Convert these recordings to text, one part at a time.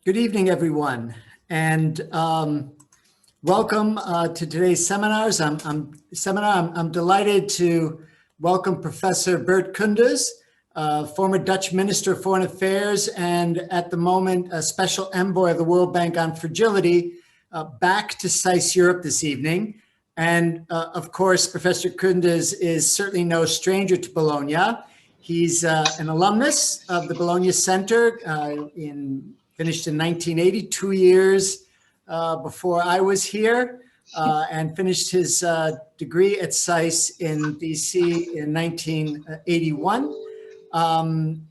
Good evening, everyone, and welcome to today's seminars. I'm delighted to welcome Professor Bert Kunders, former Dutch Minister of Foreign Affairs and at the moment a Special Envoy of the Worldbank on Fragility, back to SAIS Europe this evening. And of course, Professor Koenders is certainly no stranger to Bologna. He's an alumnus of the Bologna Center finished in 1980, 2 years before I was here, and finished his degree at SAIS in DC in 1981.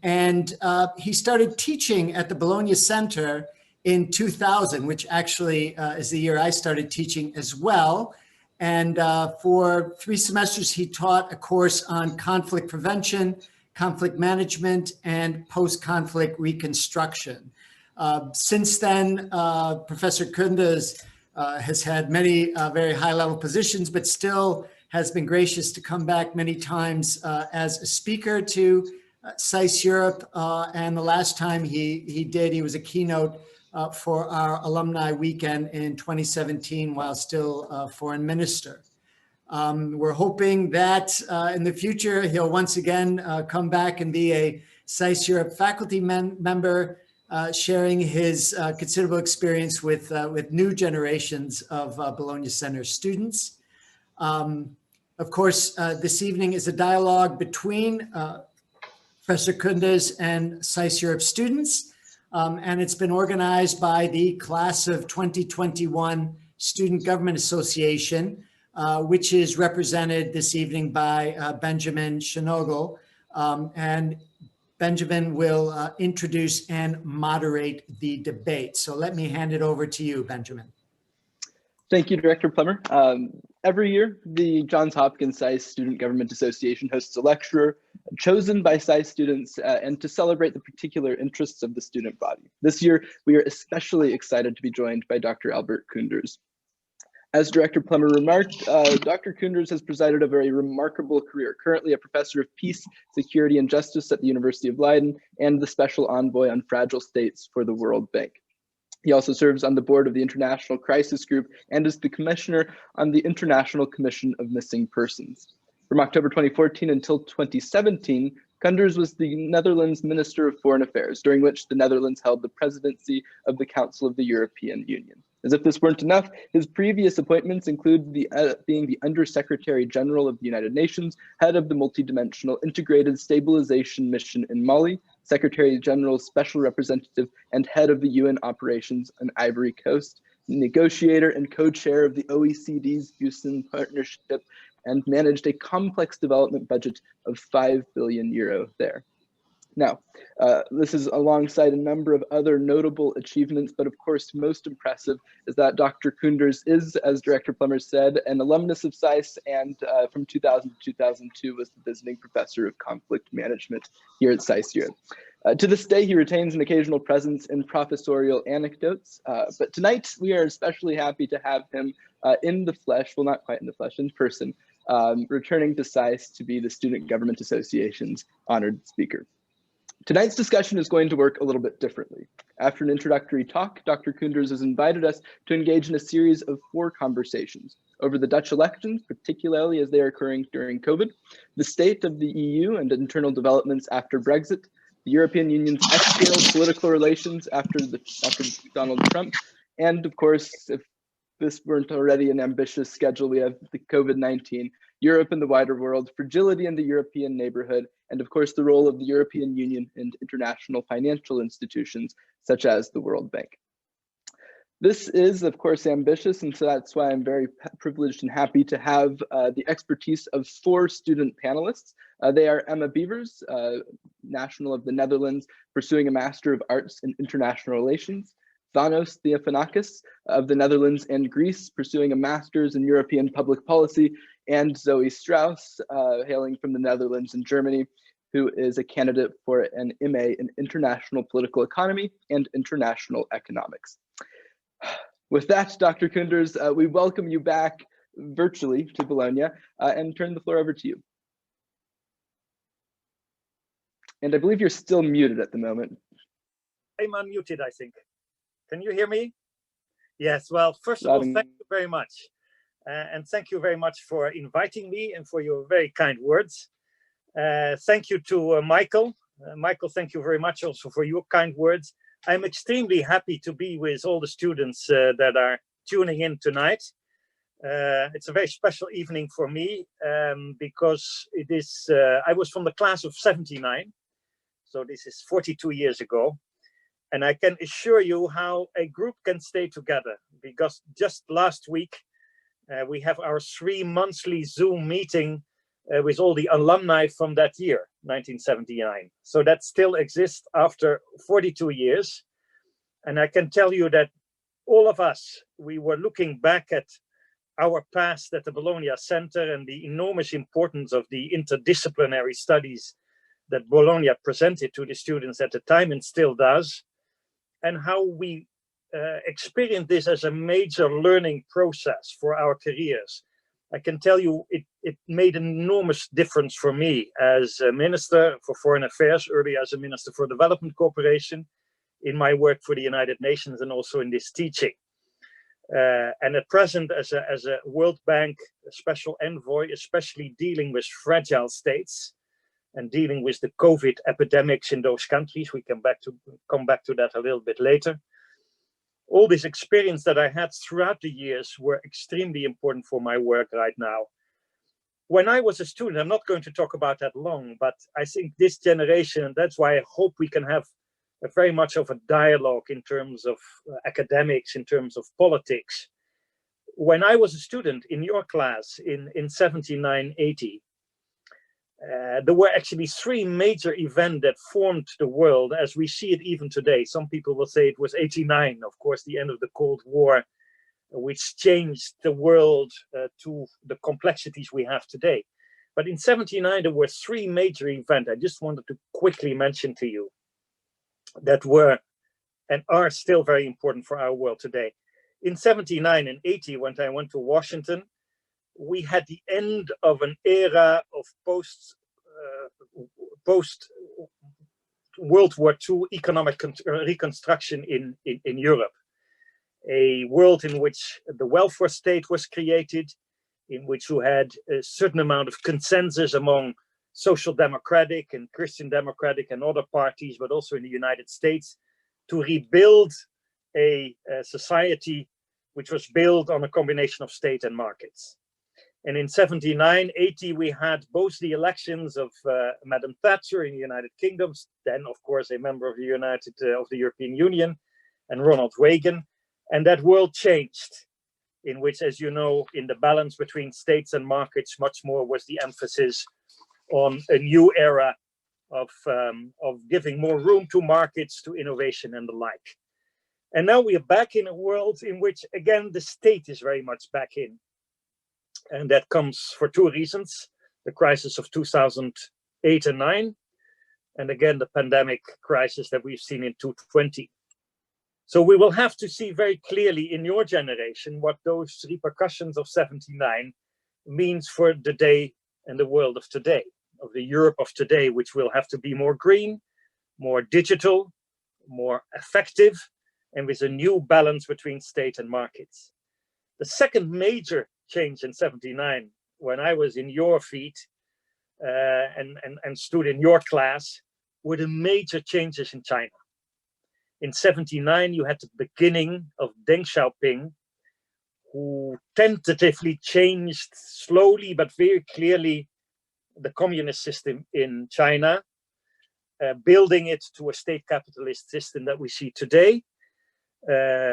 And he started teaching at the Bologna Center in 2000, which actually is the year I started teaching as well. And for 3 semesters, he taught a course on conflict prevention, conflict management, and post-conflict reconstruction. Since then, Professor Koenders has had many very high-level positions, but still has been gracious to come back many times as a speaker to SAIS Europe. And the last time he was a keynote for our alumni weekend in 2017 while still foreign minister. We're hoping that in the future, he'll once again come back and be a SAIS Europe faculty member, sharing his considerable experience with new generations of Bologna Center students. Of course, this evening is a dialogue between Professor Koenders and SAIS Europe students, and it's been organized by the class of 2021 Student Government Association, which is represented this evening by Benjamin Schnogel. And Benjamin will introduce and moderate the debate. So let me hand it over to you, Benjamin. Thank you, Director Plummer. Every year, the Johns Hopkins SAIS Student Government Association hosts a lecturer chosen by SAIS students and to celebrate the particular interests of the student body. This year, we are especially excited to be joined by Dr. Albert Kunders. As Director Plummer remarked, Dr. Koenders has presided a very remarkable career, currently a professor of peace, security, and justice at the University of Leiden and the special envoy on fragile states for the World Bank. He also serves on the board of the International Crisis Group and is the commissioner on the International Commission of Missing Persons. From October 2014 until 2017, Koenders was the Netherlands Minister of Foreign Affairs, during which the Netherlands held the presidency of the Council of the European Union. As if this weren't enough, his previous appointments include being the Undersecretary General of the United Nations, head of the Multidimensional Integrated Stabilization Mission in Mali, Secretary General's Special Representative and head of the UN operations on Ivory Coast, negotiator and co-chair of the OECD's Houston Partnership, and managed a complex development budget of €5 billion there. Now, this is alongside a number of other notable achievements, but of course, most impressive is that Dr. Koenders is, as Director Plummer said, an alumnus of SAIS and from 2000 to 2002 was the visiting professor of conflict management here at SAIS Europe. To this day, he retains an occasional presence in professorial anecdotes, but tonight we are especially happy to have him in the flesh, well, not quite in the flesh, in person, returning to SAIS to be the Student Government Association's honored speaker. Tonight's discussion is going to work a little bit differently. After an introductory talk, Dr. Koenders has invited us to engage in a series of 4 conversations over the Dutch elections, particularly as they are occurring during COVID, the state of the EU and internal developments after Brexit, the European Union's external political relations after Donald Trump, and of course, if this weren't already an ambitious schedule, we have the COVID-19, Europe and the wider world, fragility in the European neighborhood, and of course, the role of the European Union and international financial institutions, such as the World Bank. This is, of course, ambitious, and so that's why I'm very privileged and happy to have the expertise of 4 student panelists. They are Emma Beavers, national of the Netherlands, pursuing a Master of Arts in International Relations, Thanos Theophanakis of the Netherlands and Greece, pursuing a Master's in European Public Policy, and Zoe Strauss, hailing from the Netherlands and Germany, who is a candidate for an MA in International Political Economy and International Economics. With that, Dr. Koenders, we welcome you back virtually to Bologna and turn the floor over to you. And I believe you're still muted at the moment. I'm unmuted, I think. Can you hear me? Yes, well, first of all, thank you very much. And thank you very much for inviting me and for your very kind words. Thank you to Michael. Michael, thank you very much also for your kind words. I'm extremely happy to be with all the students that are tuning in tonight. It's a very special evening for me because it is, I was from the class of 79. So this is 42 years ago. And I can assure you how a group can stay together, because just last week, we have our 3-monthly Zoom meeting with all the alumni from that year, 1979. So that still exists after 42 years. And I can tell you that all of us, we were looking back at our past at the Bologna Center and the enormous importance of the interdisciplinary studies that Bologna presented to the students at the time and still does, and how we experienced this as a major learning process for our careers. I can tell you it made an enormous difference for me as a Minister for Foreign Affairs, earlier as a Minister for Development Cooperation, in my work for the United Nations and also in this teaching. And at present, as a Worldbank special envoy, especially dealing with fragile states and dealing with the COVID epidemics in those countries. We can come back to that a little bit later. All this experience that I had throughout the years were extremely important for my work right now. When I was a student, I'm not going to talk about that long, but I think this generation, and that's why I hope we can have a very much of a dialogue in terms of academics, in terms of politics. When I was a student in your class in 79, 80, there were actually 3 major events that formed the world as we see it even today. Some people will say it was 89, of course, the end of the Cold War, which changed the world to the complexities we have today. But in 79, there were 3 major events I just wanted to quickly mention to you that were and are still very important for our world today. In 79 and 80, when I went to Washington, we had the end of an era of post World War II economic reconstruction in Europe. A world in which the welfare state was created, in which you had a certain amount of consensus among social democratic and Christian democratic and other parties, but also in the United States, to rebuild a society which was built on a combination of state and markets. And in 79, 80, we had both the elections of Madam Thatcher in the United Kingdom, then of course a member of the European Union, and Ronald Reagan. And that world changed, in which, as you know, in the balance between states and markets, much more was the emphasis on a new era of giving more room to markets, to innovation and the like. And now we are back in a world in which, again, the state is very much back in. And that comes for 2 reasons: the crisis of 2008 and 9, and again, the pandemic crisis that we've seen in 2020. So we will have to see very clearly in your generation what those repercussions of 79 means for the day and the world of today, of the Europe of today, which will have to be more green, more digital, more effective, and with a new balance between state and markets. The second major change in 79, when I was in your feet and stood in your class, were the major changes in China. In 79, you had the beginning of Deng Xiaoping, who tentatively changed slowly but very clearly the communist system in China, building it to a state capitalist system that we see today,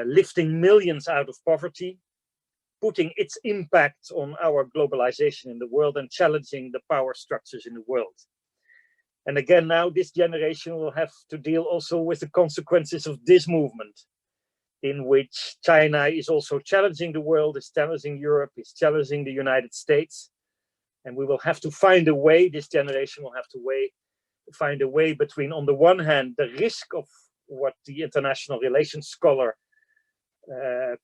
lifting millions out of poverty, putting its impact on our globalization in the world and challenging the power structures in the world. And again, now this generation will have to deal also with the consequences of this movement, in which China is also challenging the world, is challenging Europe, is challenging the United States. And we will have to find a way, this generation will have to find a way between, on the one hand, the risk of what the international relations scholar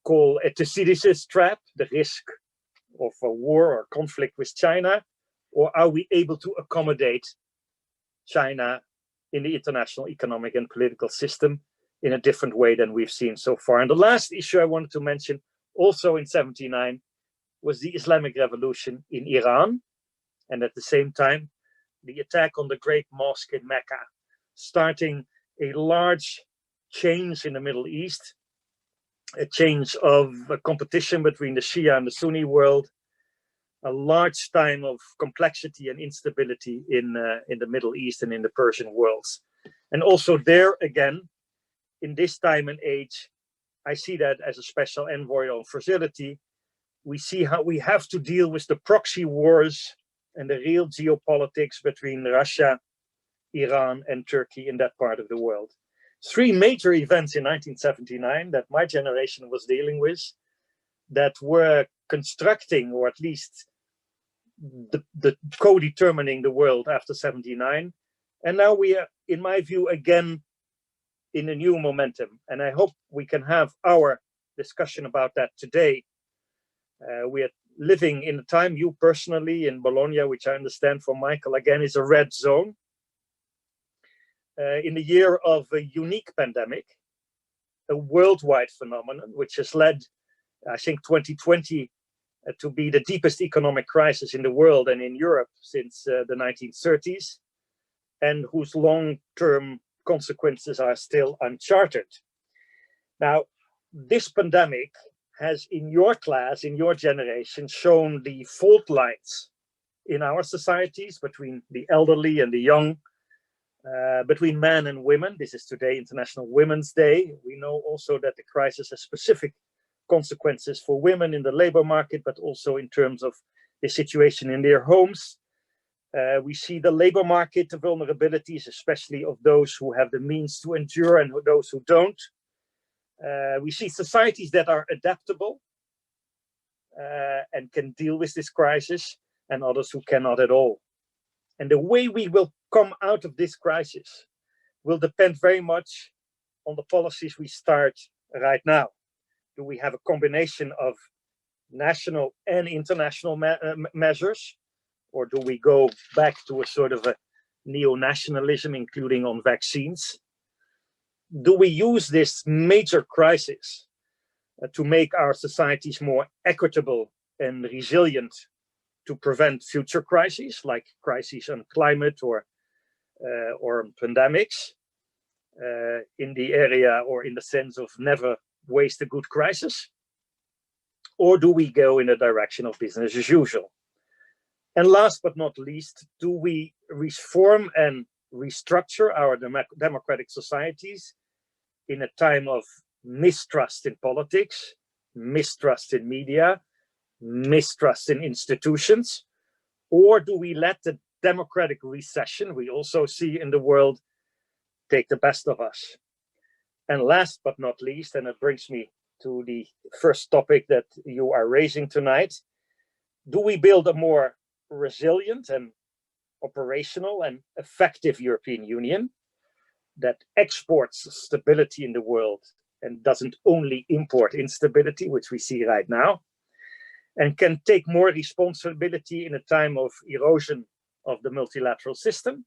call a Thucydides trap, the risk of a war or conflict with China, or are we able to accommodate China in the international economic and political system in a different way than we've seen so far. And the last issue I wanted to mention, also in 79, was the Islamic Revolution in Iran. And at the same time, the attack on the Great Mosque in Mecca, starting a large change in the Middle East, a change of competition between the Shia and the Sunni world, a large time of complexity and instability in the Middle East and in the Persian worlds. And also there again, in this time and age, I see that as a special envoy on fragility. We see how we have to deal with the proxy wars and the real geopolitics between Russia, Iran, and Turkey in that part of the world. Three major events in 1979 that my generation was dealing with, that were constructing, or at least the co-determining the world after 79. And now we are, in my view, again, in a new momentum. And I hope we can have our discussion about that today. We are living in a time, you personally in Bologna, which I understand from Michael, again, is a red zone. In the year of a unique pandemic, a worldwide phenomenon, which has led, I think, 2020 to be the deepest economic crisis in the world and in Europe since the 1930s, and whose long-term consequences are still uncharted. Now, this pandemic has, in your class, in your generation, shown the fault lines in our societies between the elderly and the young, between men and women. This is today International Women's Day. We know also that the crisis has specific consequences for women in the labor market, but also in terms of the situation in their homes. We see the labor market, the vulnerabilities, especially of those who have the means to endure and those who don't. We see societies that are adaptable and can deal with this crisis, and others who cannot at all. And the way we will come out of this crisis will depend very much on the policies we start right now. Do we have a combination of national and international measures? Or do we go back to a sort of a neo-nationalism, including on vaccines? Do we use this major crisis to make our societies more equitable and resilient to prevent future crises, like crises on climate or pandemics, in the area or in the sense of never waste a good crisis? Or do we go in the direction of business as usual? And last but not least, do we reform and restructure our democratic societies in a time of mistrust in politics, mistrust in media, mistrust in institutions? Or do we let the democratic recession we also see in the world take the best of us? And last but not least, and it brings me to the first topic that you are raising tonight, do we build a more resilient and operational and effective European Union that exports stability in the world and doesn't only import instability, which we see right now, and can take more responsibility in a time of erosion of the multilateral system,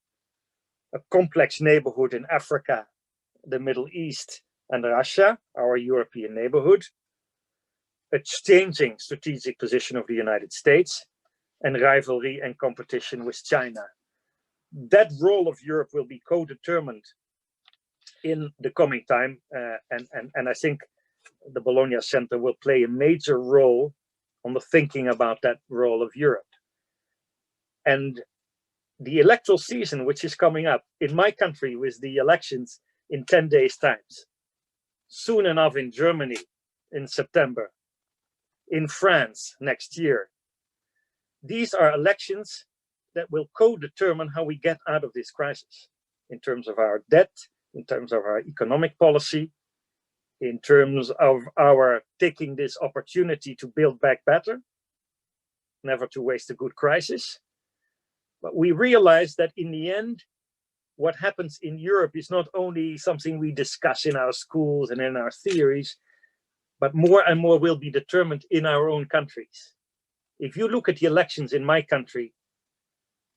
a complex neighborhood in Africa, the Middle East, and Russia, our European neighborhood, a changing strategic position of the United States, and rivalry and competition with China. That role of Europe will be co-determined in the coming time, and I think the Bologna Center will play a major role on the thinking about that role of Europe. And the electoral season, which is coming up in my country with the elections in 10 days' time, soon enough in Germany in September, in France next year. These are elections that will co-determine how we get out of this crisis in terms of our debt, in terms of our economic policy, in terms of our taking this opportunity to build back better, never to waste a good crisis. But we realize that in the end, what happens in Europe is not only something we discuss in our schools and in our theories, but more and more will be determined in our own countries. If you look at the elections in my country,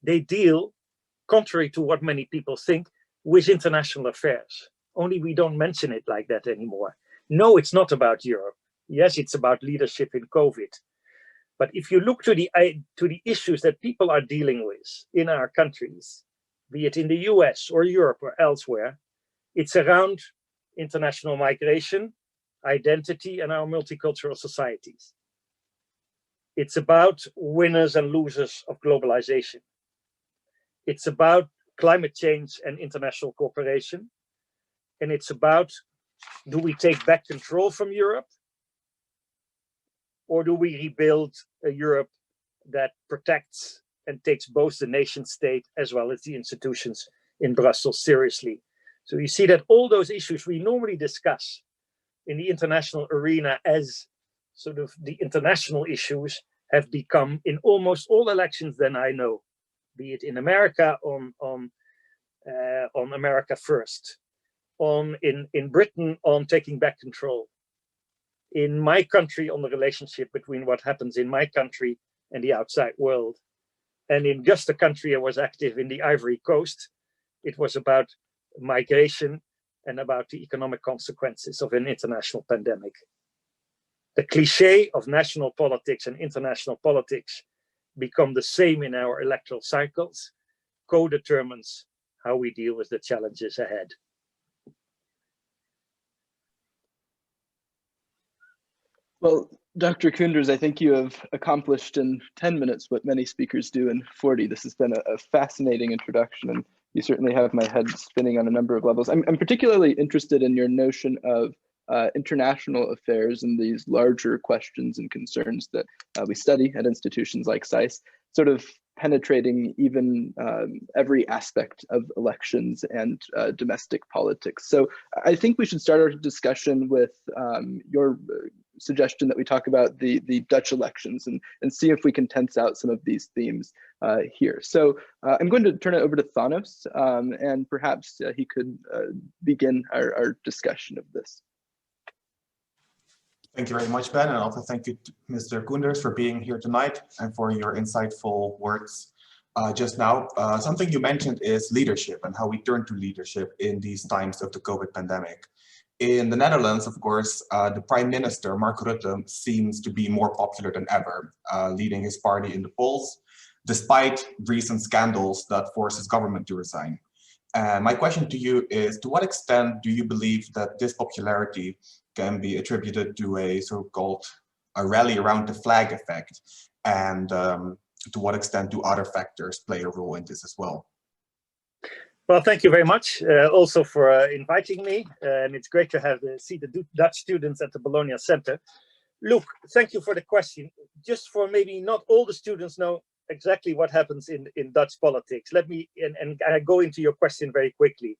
they deal, contrary to what many people think, with international affairs. only we don't mention it like that anymore. No, it's not about Europe. Yes, it's about leadership in COVID. But if you look to the issues that people are dealing with in our countries, be it in the US or Europe or elsewhere, it's around international migration, identity, and our multicultural societies. It's about winners and losers of globalization. It's about climate change and international cooperation. And it's about, do we take back control from Europe? Or do we rebuild a Europe that protects and takes both the nation state as well as the institutions in Brussels seriously? So you see that all those issues we normally discuss in the international arena as sort of the international issues have become in almost all elections that I know, be it in America on America First, in Britain on taking back control, in my country on the relationship between what happens in my country and the outside world. And in just the country I was active in, the Ivory Coast, it was about migration and about the economic consequences of an international pandemic. The cliche of national politics and international politics become the same in our electoral cycles, co-determines how we deal with the challenges ahead. Well, Dr. Koenders, I think you have accomplished in 10 minutes what many speakers do in 40. This has been a fascinating introduction, and you certainly have my head spinning on a number of levels. I'm particularly interested in your notion of international affairs and these larger questions and concerns that we study at institutions like SAIS, sort of penetrating even every aspect of elections and domestic politics. So I think we should start our discussion with your suggestion that we talk about the Dutch elections and see if we can tense out some of these themes here. So I'm going to turn it over to Thanos, and perhaps he could begin our discussion of this. Thank you very much, Ben, and also thank you to Mr. Koenders for being here tonight and for your insightful words just now. Something you mentioned is leadership and how we turn to leadership in these times of the COVID pandemic. In the Netherlands, of course, the Prime Minister, Mark Rutte, seems to be more popular than ever, leading his party in the polls, despite recent scandals that forced his government to resign. And my question to you is, to what extent do you believe that this popularity can be attributed to a so-called rally around the flag effect? And to what extent do other factors play a role in this as well? Well, thank you very much also for inviting me. And it's great to see the Dutch students at the Bologna Center. Look, thank you for the question. Just for maybe not all the students know exactly what happens in Dutch politics. Let me, and I go into your question very quickly.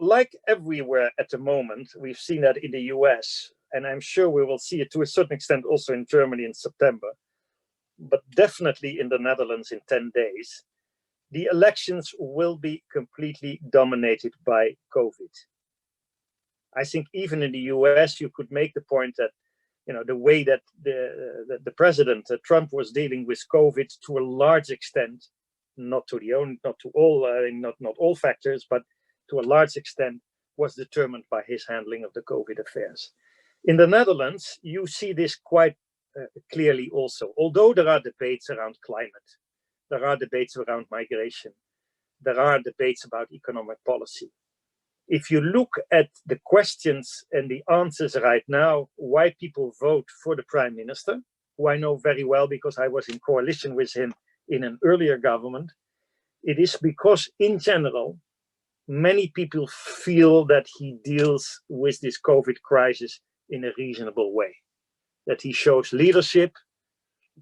Like everywhere at the moment, we've seen that in the US, and I'm sure we will see it to a certain extent also in Germany in September, but definitely in the Netherlands in 10 days. The elections will be completely dominated by COVID. I think even in the US, you could make the point that, you know, the way that the president Trump was dealing with COVID to a large extent, not all factors, but to a large extent was determined by his handling of the COVID affairs. In the Netherlands, you see this quite clearly also. Although there are debates around climate, there are debates around migration, there are debates about economic policy. If you look at the questions and the answers right now, why people vote for the Prime Minister, who I know very well because I was in coalition with him in an earlier government, it is because in general, many people feel that he deals with this COVID crisis in a reasonable way, that he shows leadership.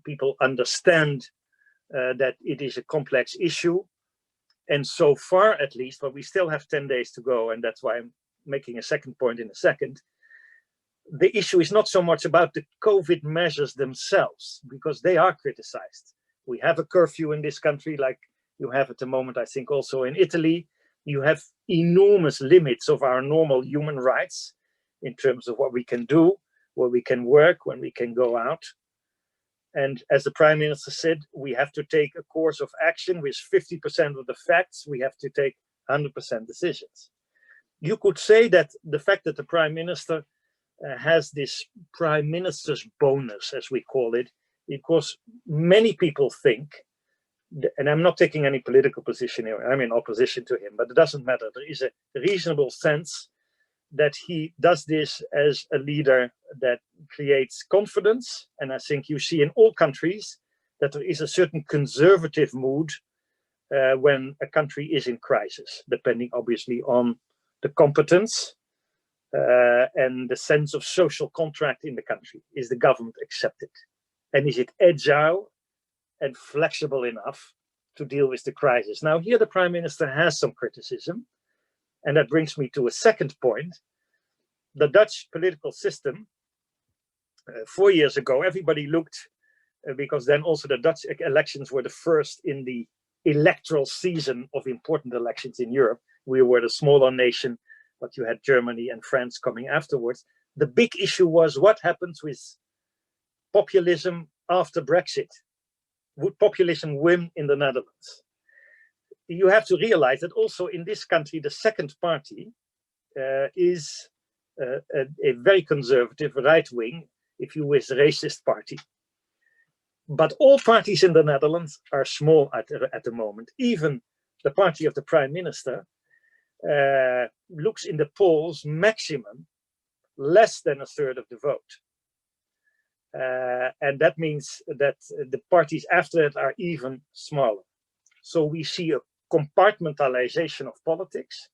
People understand that it is a complex issue. And so far, at least, but we still have 10 days to go, and that's why I'm making a second point in a second. The issue is not so much about the COVID measures themselves, because they are criticized. We have a curfew in this country, like you have at the moment, I think, also in Italy. You have enormous limits of our normal human rights in terms of what we can do, where we can work, when we can go out. And as the Prime Minister said, we have to take a course of action with 50% of the facts. We have to take 100% decisions. you could say that the fact that the prime minister has this prime minister's bonus, as we call it, because many people think, and I'm not taking any political position here, I'm in opposition to him, but it doesn't matter. There is a reasonable sense that he does this as a leader that creates confidence. And I think you see in all countries that there is a certain conservative mood when a country is in crisis, depending obviously on the competence and the sense of social contract in the country. Is the government accepted? And is it agile and flexible enough to deal with the crisis? Now, here the prime minister has some criticism. And that brings me to a second point. The Dutch political system, 4 years ago, everybody looked, because then also the Dutch elections were the first in the electoral season of important elections in Europe. We were the smaller nation, but you had Germany and France coming afterwards. The big issue was what happens with populism after Brexit. Would populism win in the Netherlands? You have to realize that also in this country, the second party is a very conservative right-wing, if you wish, racist party. But all parties in the Netherlands are small at the moment. Even the party of the prime minister looks in the polls maximum less than a third of the vote. And that means that the parties after that are even smaller. So we see a compartmentalization of politics,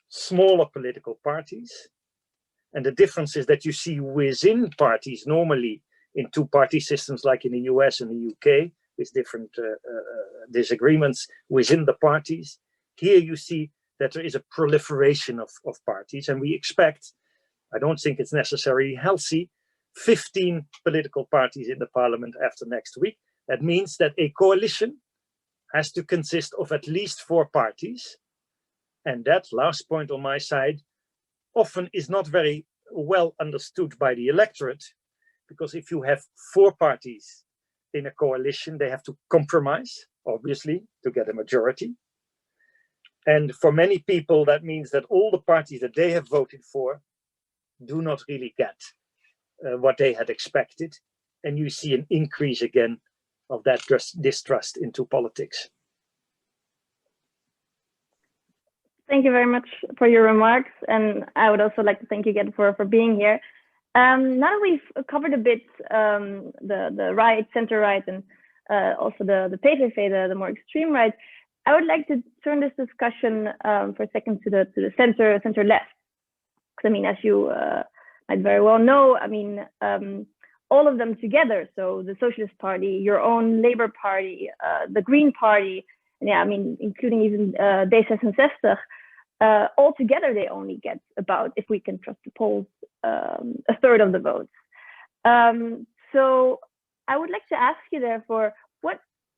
smaller political parties, and the difference is that you see within parties, normally in two-party systems like in the US and the UK, with different disagreements within the parties. Here you see that there is a proliferation of parties, and we expect, I don't think it's necessarily healthy, 15 political parties in the parliament after next week. That means that a coalition has to consist of at least 4 parties. And that last point on my side often is not very well understood by the electorate, because if you have 4 parties in a coalition, they have to compromise, obviously, to get a majority. And for many people, that means that all the parties that they have voted for do not really get what they had expected. And you see an increase again of that distrust into politics. Thank you very much for your remarks. And I would also like to thank you again for being here. Now that we've covered a bit the right, center right, and also the PVV, the more extreme right, I would like to turn this discussion for a second to the center left. Because I mean, as you might very well know, I mean, all of them together. So the Socialist Party, your own Labour Party, the Green Party, and yeah, I mean, including even D66. All together, they only get about, if we can trust the polls, a third of the votes. So I would like to ask you, therefore,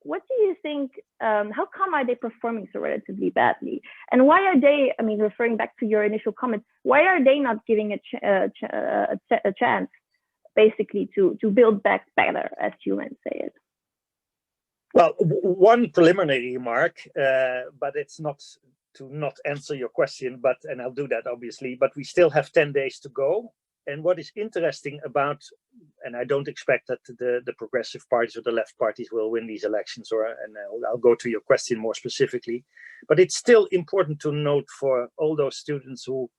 what do you think? How come are they performing so relatively badly, and why are they? I mean, referring back to your initial comment, why are they not giving a chance, basically, to build back better, as you might say it? Well, one preliminary remark, but it's not to not answer your question, and I'll do that obviously, but we still have 10 days to go. And what is interesting about, and I don't expect that the progressive parties or the left parties will win these elections, and I'll go to your question more specifically, but it's still important to note for all those students who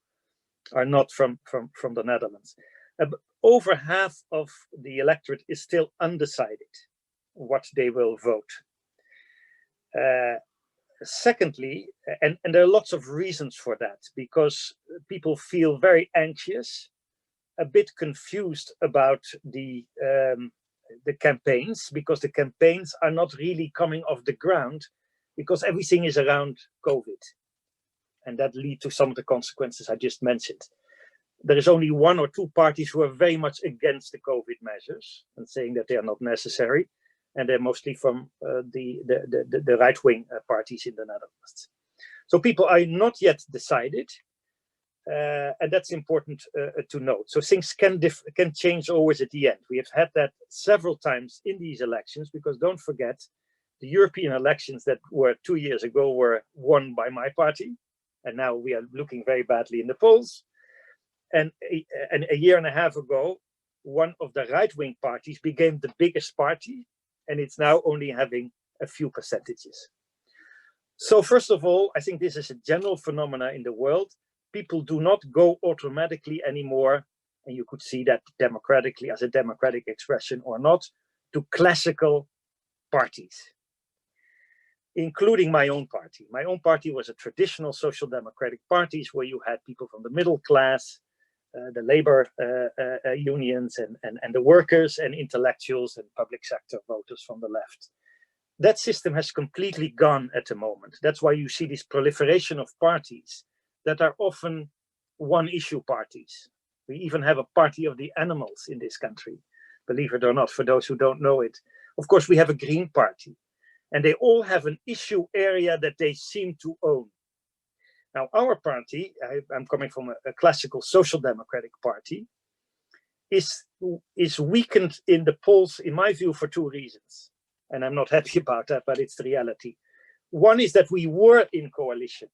are not from the Netherlands. Over half of the electorate is still undecided what they will vote. Secondly, and there are lots of reasons for that, because people feel very anxious, a bit confused about the campaigns, because the campaigns are not really coming off the ground, because everything is around COVID, and that lead to some of the consequences I just mentioned. There is only 1 or 2 parties who are very much against the COVID measures and saying that they are not necessary. And they're mostly from the right-wing parties in the Netherlands. So people are not yet decided, and that's important to note. So things can change always at the end. We have had that several times in these elections, because don't forget, the European elections that were 2 years ago were won by my party, and now we are looking very badly in the polls. And a year and a half ago, one of the right-wing parties became the biggest party, and it's now only having a few percentages. So first of all, I think this is a general phenomena in the world. People do not go automatically anymore, and you could see that democratically as a democratic expression or not, to classical parties, including my own party. My own party was a traditional social democratic party where you had people from the middle class, the labor unions and the workers and intellectuals and public sector voters from the left. That system has completely gone at the moment. That's why you see this proliferation of parties that are often one-issue parties. We even have a party of the animals in this country, believe it or not, for those who don't know it. Of course, we have a Green Party, and they all have an issue area that they seem to own. Now, our party, I'm coming from a classical social democratic party, is weakened in the polls, in my view, for two reasons. And I'm not happy about that, but it's the reality. One is that we were in coalition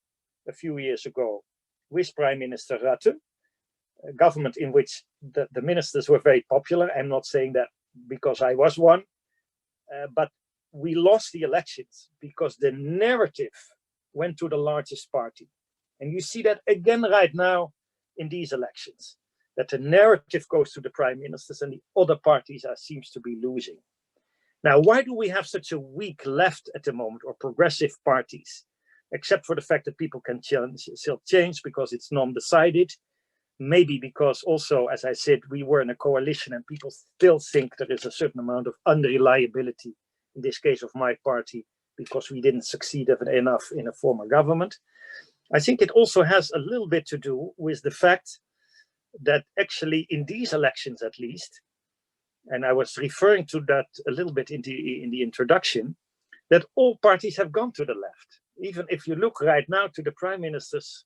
a few years ago with Prime Minister Rutte, a government in which the ministers were very popular. I'm not saying that because I was one, but we lost the elections because the narrative went to the largest party. And you see that again right now in these elections, that the narrative goes to the prime ministers and the other parties seems to be losing. Now, why do we have such a weak left at the moment, or progressive parties? Except for the fact that people can still change because it's non-decided. Maybe because also, as I said, we were in a coalition and people still think there is a certain amount of unreliability, in this case of my party, because we didn't succeed enough in a former government. I think it also has a little bit to do with the fact that actually in these elections at least, and I was referring to that a little bit in the introduction, that all parties have gone to the left. Even if you look right now to the Prime Minister's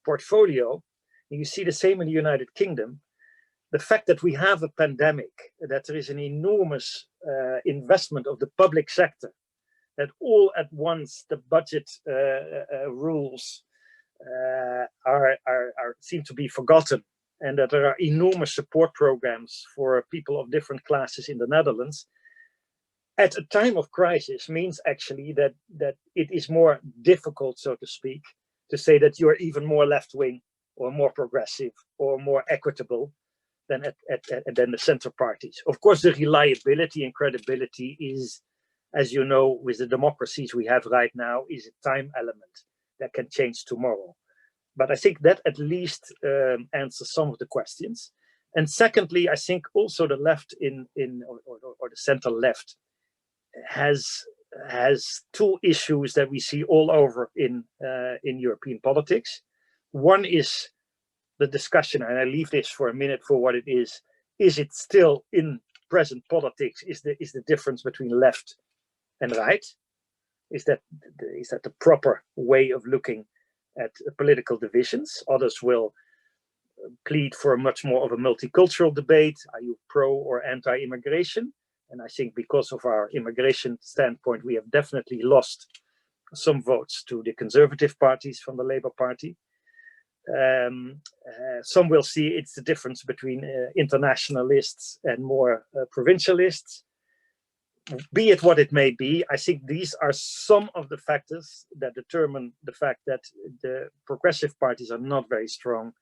portfolio, you see the same in the United Kingdom. The fact that we have a pandemic, that there is an enormous investment of the public sector, that all at once the budget rules seem to be forgotten, and that there are enormous support programs for people of different classes in the Netherlands, at a time of crisis means actually that it is more difficult, so to speak, to say that you're even more left-wing or more progressive or more equitable than the center parties. Of course, the reliability and credibility is, as you know, with the democracies we have right now, is a time element that can change tomorrow. But I think that at least answers some of the questions. And secondly, I think also the left or the center left has two issues that we see all over in European politics. One is the discussion, and I leave this for a minute for what it is it still in present politics, is the difference between left and right? Is that the proper way of looking at political divisions? Others will plead for much more of a multicultural debate. Are you pro or anti-immigration? And I think because of our immigration standpoint, we have definitely lost some votes to the conservative parties from the Labour Party. Some will see it's the difference between internationalists and more provincialists. Be it what it may be, I think these are some of the factors that determine the fact that the progressive parties are not very strong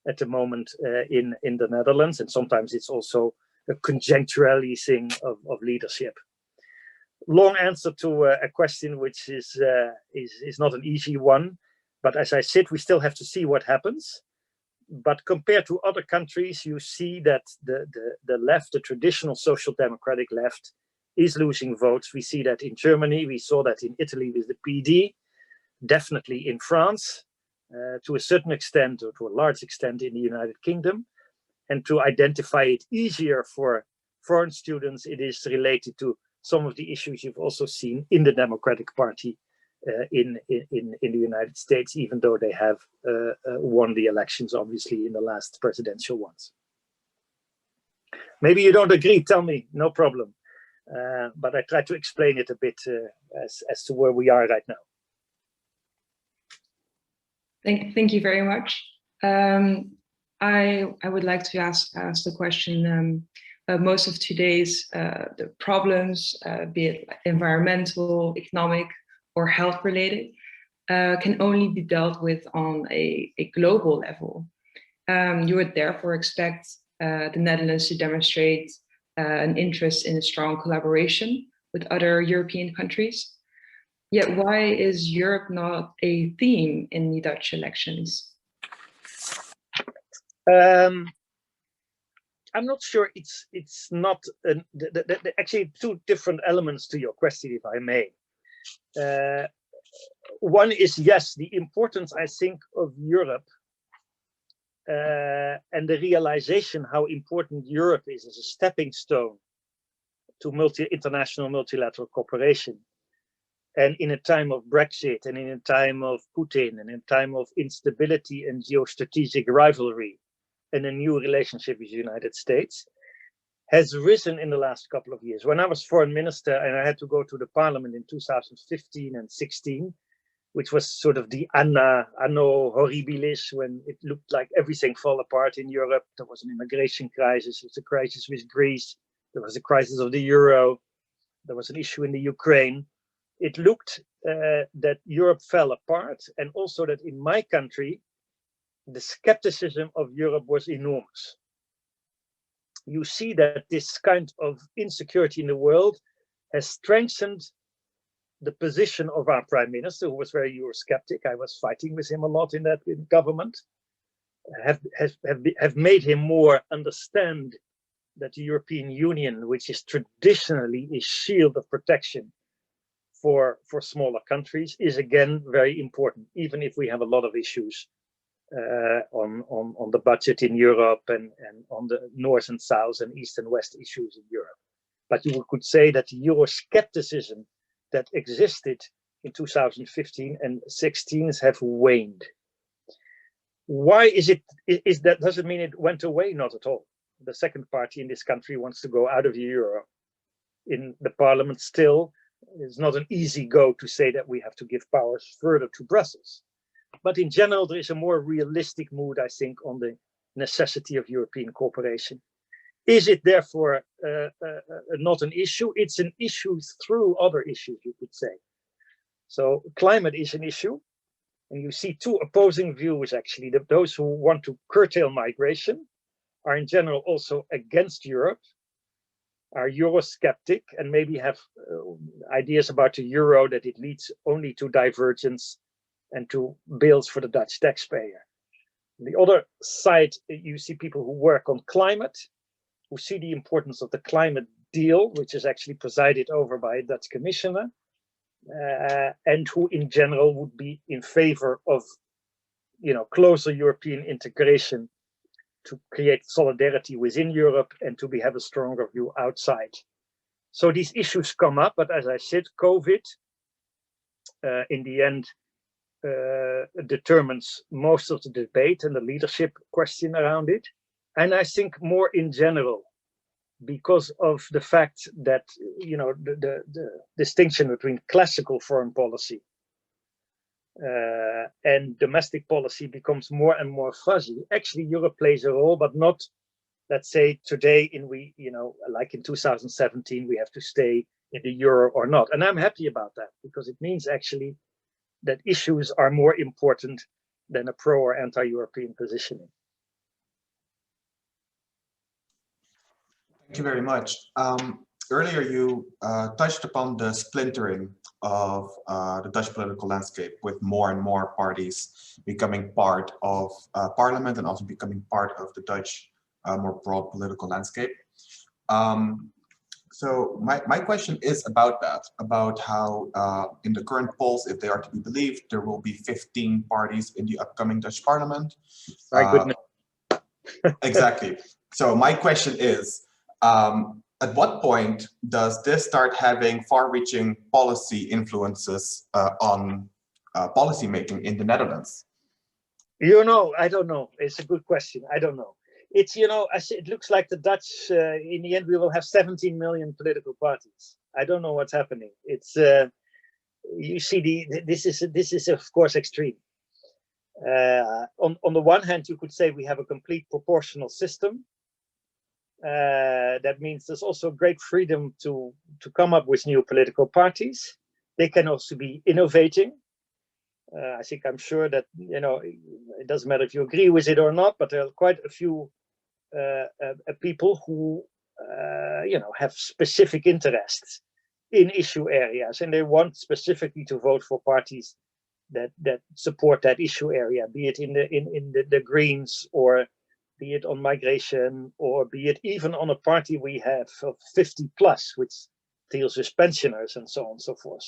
at the moment in the Netherlands, and sometimes it's also a conjuncturalizing of leadership. Long answer to a question which is not an easy one, but as I said, we still have to see what happens. But compared to other countries, you see that the left, the traditional social democratic left, is losing votes. We see that in Germany, we saw that in Italy with the PD, definitely in France, to a certain extent, or to a large extent in the United Kingdom. And to identify it easier for foreign students, it is related to some of the issues you've also seen in the Democratic Party in the United States, even though they have won the elections, obviously, in the last presidential ones. Maybe you don't agree, tell me, no problem. But I try to explain it a bit as to where we are right now. Thank you very much. I would like to ask the question. Most of today's the problems, be it environmental, economic, or health related, can only be dealt with on a global level. You would therefore expect the Netherlands to demonstrate an interest in a strong collaboration with other European countries. Yet why is Europe not a theme in the Dutch elections? I'm not sure it's not actually two different elements to your question, if I may. One is, yes, the importance, I think, of Europe and the realization how important Europe is as a stepping stone to international multilateral cooperation. And in a time of Brexit, and in a time of Putin, and in a time of instability and geostrategic rivalry, and a new relationship with the United States, has risen in the last couple of years. When I was foreign minister and I had to go to the parliament in 2015 and 16, which was sort of the anno horribilis, when it looked like everything fell apart in Europe. There was an immigration crisis, there was a crisis with Greece, there was a crisis of the euro, there was an issue in the Ukraine. It looked that Europe fell apart, and also that in my country, the skepticism of Europe was enormous. You see that this kind of insecurity in the world has strengthened the position of our prime minister, who was very Eurosceptic. I was fighting with him a lot in government. Have made him more understand that the European Union, which is traditionally a shield of protection for smaller countries, is again very important, even if we have a lot of issues on the budget in Europe and on the north and south and east and west issues in Europe. But you could say that the Euroscepticism that existed in 2015 and 16 have waned. Why is it? Does it mean it went away? Not at all. The second party in this country wants to go out of the euro. In the parliament still, it's not an easy go to say that we have to give powers further to Brussels. But in general, there is a more realistic mood, I think, on the necessity of European cooperation. Is it therefore not an issue? It's an issue through other issues, you could say. So climate is an issue. And you see two opposing views, actually. Those who want to curtail migration are in general also against Europe, are Eurosceptic, and maybe have ideas about the euro that it leads only to divergence and to bills for the Dutch taxpayer. On the other side, you see people who work on climate, who see the importance of the climate deal, which is actually presided over by a Dutch commissioner, and who in general would be in favor of, closer European integration to create solidarity within Europe and to have a stronger view outside. So these issues come up, but as I said, COVID in the end determines most of the debate and the leadership question around it. And I think more in general, because of the fact that, the distinction between classical foreign policy and domestic policy becomes more and more fuzzy. Actually, Europe plays a role, but not, let's say today like in 2017, we have to stay in the euro or not. And I'm happy about that, because it means actually that issues are more important than a pro or anti-European positioning. Thank you very much. Earlier, you touched upon the splintering of the Dutch political landscape, with more and more parties becoming part of parliament and also becoming part of the Dutch more broad political landscape. So my question is about that, about how in the current polls, if they are to be believed, there will be 15 parties in the upcoming Dutch parliament. My goodness. Exactly. So my question is, at what point does this start having far-reaching policy influences on policy making in the Netherlands? I don't know. It's a good question. I don't know. It's, it looks like the Dutch, in the end, we will have 17 million political parties. I don't know what's happening. It's, you see, this is of course extreme. On the one hand, you could say we have a complete proportional system. That means there's also great freedom to come up with new political parties. They can also be innovating. I'm sure that, you know, it doesn't matter if you agree with it or not, but there are quite a few people who, you know, have specific interests in issue areas, and they want specifically to vote for parties that support that issue area, be it in the Greens, or be it on migration, or be it even on a party we have of 50 plus, which deals with pensioners and so on and so forth.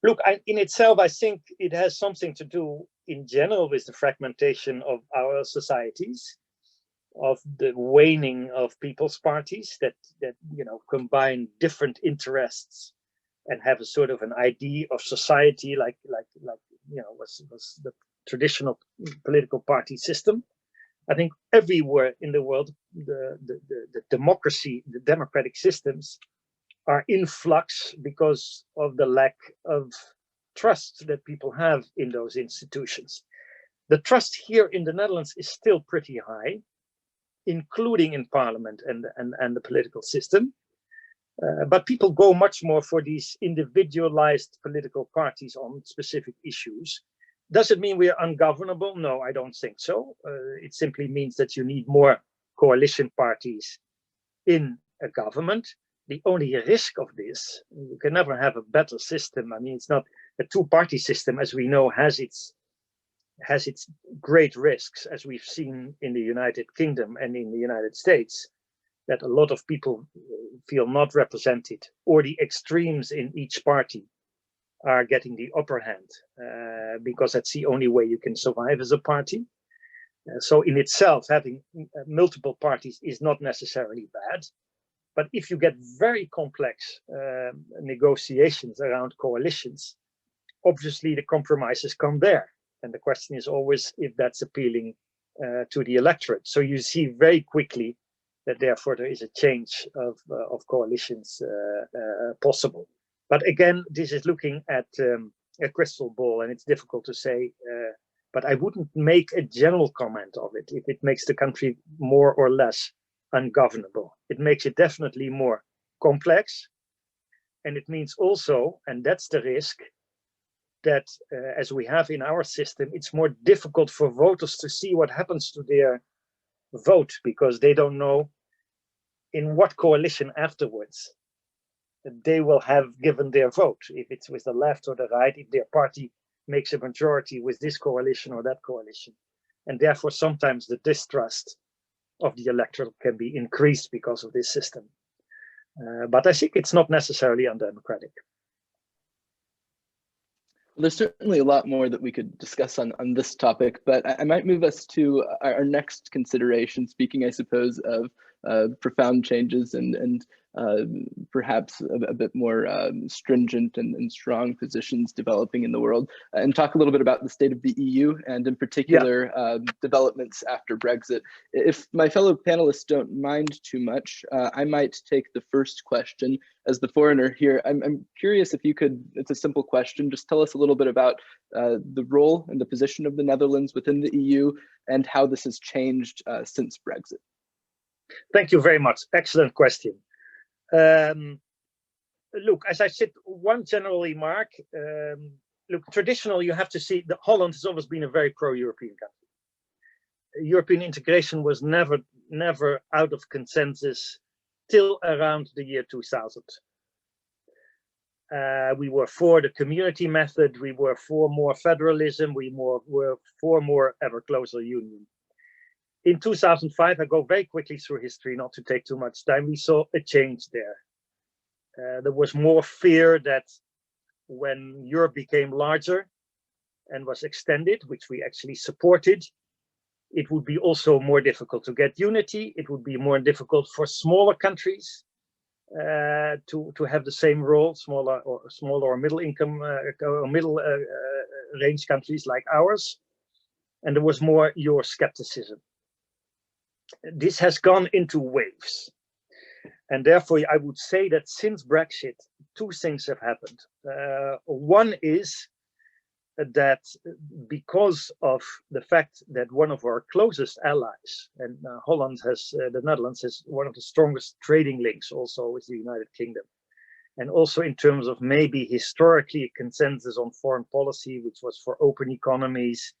Look, in itself, I think it has something to do in general with the fragmentation of our societies, of the waning of people's parties that you know, combine different interests and have a sort of an idea of society like you know, was the traditional political party system. I think everywhere in the world, the democracy, the democratic systems are in flux because of the lack of trust that people have in those institutions. The trust here in the Netherlands is still pretty high, including in parliament and the political system. But people go much more for these individualized political parties on specific issues. Does it mean we are ungovernable? No, I don't think so. It simply means that you need more coalition parties in a government. The only risk of this, you can never have a better system. I mean, it's not a two-party system, as we know, has its great risks, as we've seen in the United Kingdom and in the United States, that a lot of people feel not represented, or the extremes in each party are getting the upper hand, because that's the only way you can survive as a party. So in itself, having multiple parties is not necessarily bad. But if you get very complex negotiations around coalitions, obviously the compromises come there. And the question is always if that's appealing to the electorate. So you see very quickly that therefore there is a change of coalitions possible. But again, this is looking at a crystal ball, and it's difficult to say, but I wouldn't make a general comment of it if it makes the country more or less ungovernable. It makes it definitely more complex. And it means also, and that's the risk, that as we have in our system, it's more difficult for voters to see what happens to their vote, because they don't know in what coalition afterwards they will have given their vote, if it's with the left or the right, if their party makes a majority with this coalition or that coalition. And therefore, sometimes the distrust of the electorate can be increased because of this system. But I think it's not necessarily undemocratic. Well, there's certainly a lot more that we could discuss on this topic, but I might move us to our next consideration, speaking, I suppose, of profound changes and perhaps a bit more stringent and strong positions developing in the world, and talk a little bit about the state of the EU and in particular developments after Brexit. If my fellow panelists don't mind too much, I might take the first question. As the foreigner here, I'm curious if you could, it's a simple question, just tell us a little bit about the role and the position of the Netherlands within the EU and how this has changed since Brexit. Thank you very much. Excellent question. Look, as I said, one general remark, look, traditionally, you have to see that Holland has always been a very pro-European country. European integration was never out of consensus till around the year 2000. We were for the community method, we were for more federalism, we were for more ever closer union. In 2005, I go very quickly through history, not to take too much time, we saw a change there. There was more fear that when Europe became larger and was extended, which we actually supported, it would be also more difficult to get unity. It would be more difficult for smaller countries to have the same role, smaller or middle income or middle range countries like ours. And there was more Euroscepticism. This has gone into waves. And therefore, I would say that since Brexit, two things have happened. One is that because of the fact that one of our closest allies, and the Netherlands has one of the strongest trading links also with the United Kingdom, and also in terms of maybe historically a consensus on foreign policy, which was for open economies,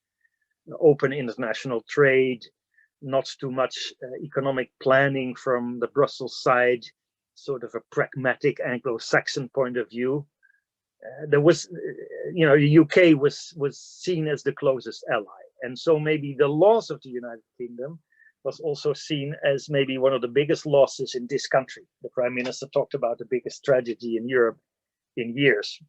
open international trade, not too much economic planning from the Brussels side, sort of a pragmatic Anglo-Saxon point of view. There was, the UK was seen as the closest ally. And so maybe the loss of the United Kingdom was also seen as maybe one of the biggest losses in this country. The Prime Minister talked about the biggest tragedy in Europe in years.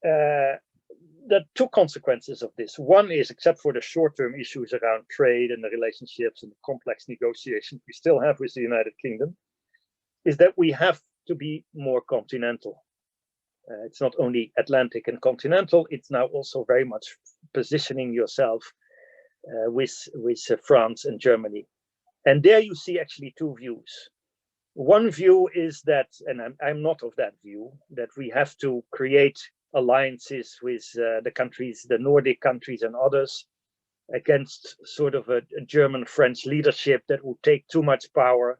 There are two consequences of this. One is, except for the short-term issues around trade and the relationships and the complex negotiations we still have with the United Kingdom, is that we have to be more continental. It's not only Atlantic and continental, it's now also very much positioning yourself with France and Germany. And there you see actually two views. One view is that, and I'm not of that view, that we have to create alliances with the countries, the Nordic countries and others, against sort of a German-French leadership that would take too much power,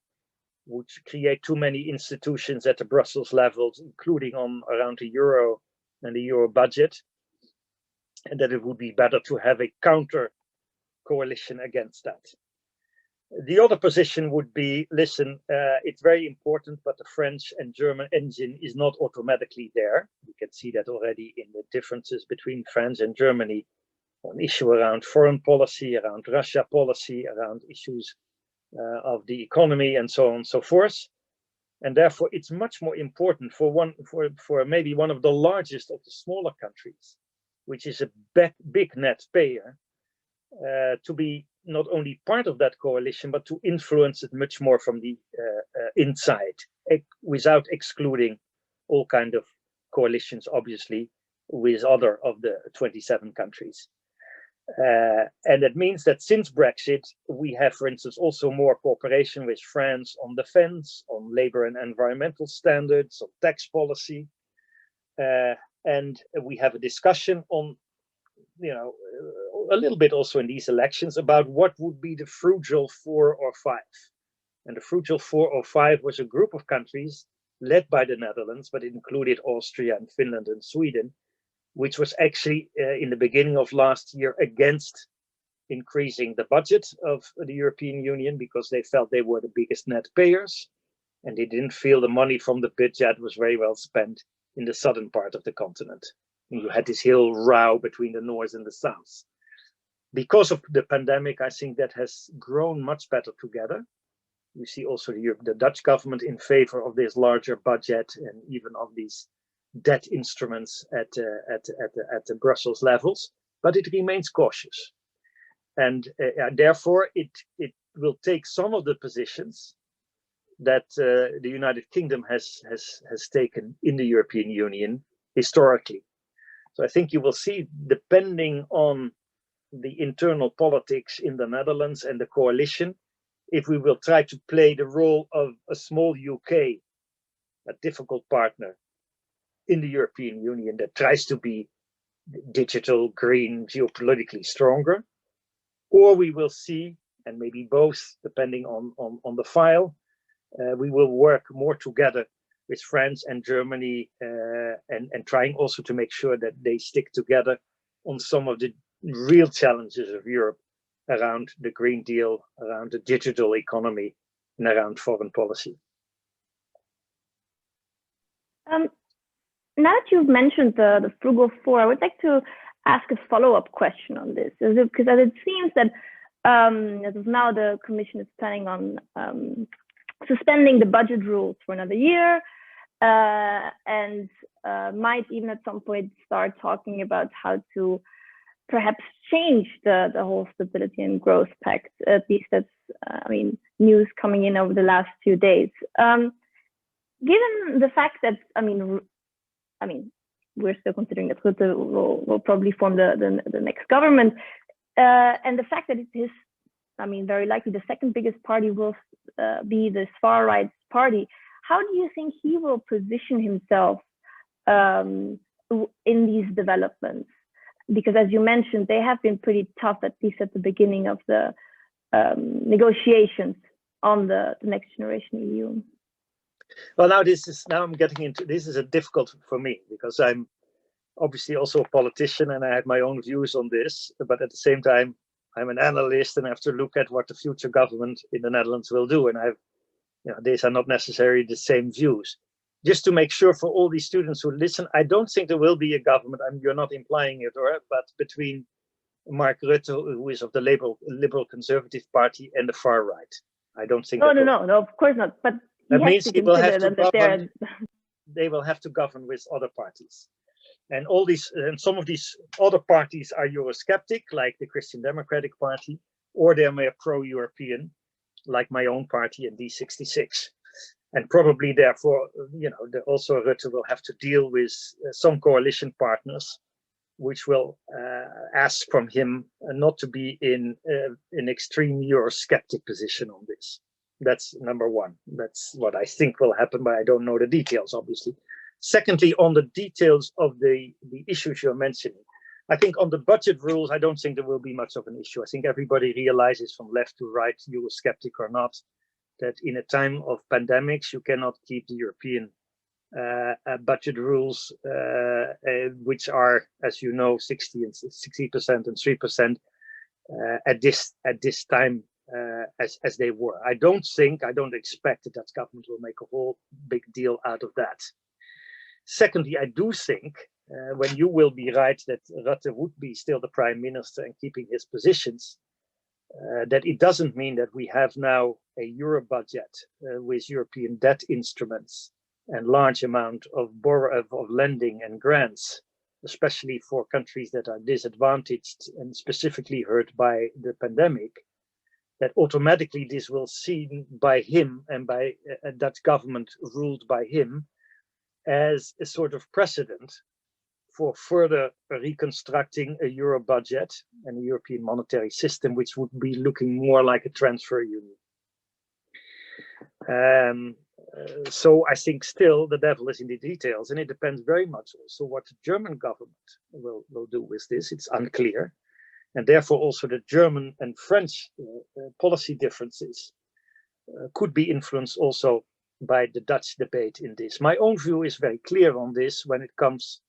would create too many institutions at the Brussels levels, including around the euro and the euro budget, and that it would be better to have a counter coalition against that. The other position would be, listen, it's very important, but the French and German engine is not automatically there. We can see that already in the differences between France and Germany on issue around foreign policy, around Russia policy, around issues of the economy and so on and so forth. And therefore, it's much more important for maybe one of the largest of the smaller countries, which is a big net payer, to be not only part of that coalition, but to influence it much more from the inside, without excluding all kind of coalitions, obviously, with other of the 27 countries. And that means that since Brexit, we have, for instance, also more cooperation with France on defense, on labor and environmental standards, on tax policy. And we have a discussion on, a little bit also in these elections about what would be the frugal 4 or 5. And the frugal 4 or 5 was a group of countries led by the Netherlands, but it included Austria and Finland and Sweden, which was actually in the beginning of last year against increasing the budget of the European Union because they felt they were the biggest net payers, and they didn't feel the money from the budget was very well spent in the southern part of the continent. And you had this whole row between the north and the south. Because of the pandemic, I think that has grown much better together. You see also the Dutch government in favor of this larger budget and even of these debt instruments at the Brussels levels, but it remains cautious. And therefore, it will take some of the positions that the United Kingdom has taken in the European Union historically. So I think you will see, depending on the internal politics in the Netherlands and the coalition, if we will try to play the role of a small UK, a difficult partner in the European Union that tries to be digital, green, geopolitically stronger, or we will see, and maybe both, depending on the file, we will work more together with France and Germany, and trying also to make sure that they stick together on some of the real challenges of Europe around the Green Deal, around the digital economy, and around foreign policy. Now that you've mentioned the frugal 4, I would like to ask a follow-up question on this, because as it seems that as of now, the Commission is planning on suspending the budget rules for another year, and might even at some point start talking about how to perhaps change the whole Stability and Growth Pact. At least that's, news coming in over the last few days. Given the fact that, we're still considering that Rutte will probably form the next government, and the fact that it is, very likely the second biggest party will be this far right party. How do you think he will position himself in these developments? because as you mentioned, they have been pretty tough, at least at the beginning of the negotiations on the next generation EU. Well, now I'm getting into, this is a difficult for me because I'm obviously also a politician and I had my own views on this, but at the same time, I'm an analyst and I have to look at what the future government in the Netherlands will do. And these are not necessarily the same views. Just to make sure for all these students who listen, I don't think there will be a government, you're not implying it, but between Mark Rutte, who is of the Liberal Conservative Party, and the far right. I don't think. No, of course not. But that means he will have to govern. That they will have to govern with other parties. And all these, and some of these other parties are Eurosceptic, like the Christian Democratic Party, or they're more pro-European, like my own party and D66. And probably, therefore, also Rutte will have to deal with some coalition partners, which will ask from him not to be in an extreme Eurosceptic position on this. That's number one. That's what I think will happen, but I don't know the details, obviously. Secondly, on the details of the issues you're mentioning, I think on the budget rules, I don't think there will be much of an issue. I think everybody realizes from left to right, Eurosceptic or not, that in a time of pandemics, you cannot keep the European budget rules, which are, as you know, 60% and 3% at this time as they were. I don't expect that Dutch government will make a whole big deal out of that. Secondly, I do think when you will be right that Rutte would be still the prime minister and keeping his positions, that it doesn't mean that we have now a Euro budget with European debt instruments and large amount of lending and grants, especially for countries that are disadvantaged and specifically hurt by the pandemic, that automatically this will seen by him and by a Dutch government ruled by him as a sort of precedent for further reconstructing a Euro budget and a European monetary system, which would be looking more like a transfer union. So I think still the devil is in the details, and it depends very much also what the German government will do with this. It's unclear. And therefore also the German and French policy differences could be influenced also by the Dutch debate in this. My own view is very clear on this when it comes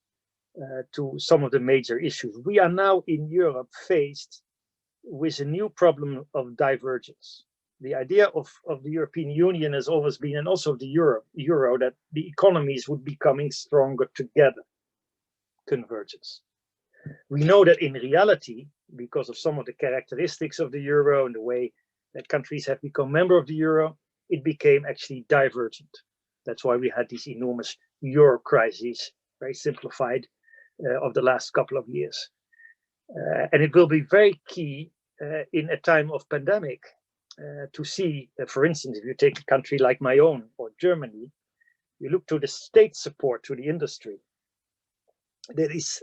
to some of the major issues. We are now in Europe faced with a new problem of divergence. The idea of the European Union has always been, and also the Euro, that the economies would be coming stronger together, convergence. We know that in reality, because of some of the characteristics of the Euro and the way that countries have become member of the Euro, it became actually divergent. That's why we had these enormous Euro crises, very simplified, of the last couple of years. And it will be very key in a time of pandemic to see, for instance, if you take a country like my own or Germany, you look to the state support to the industry. There is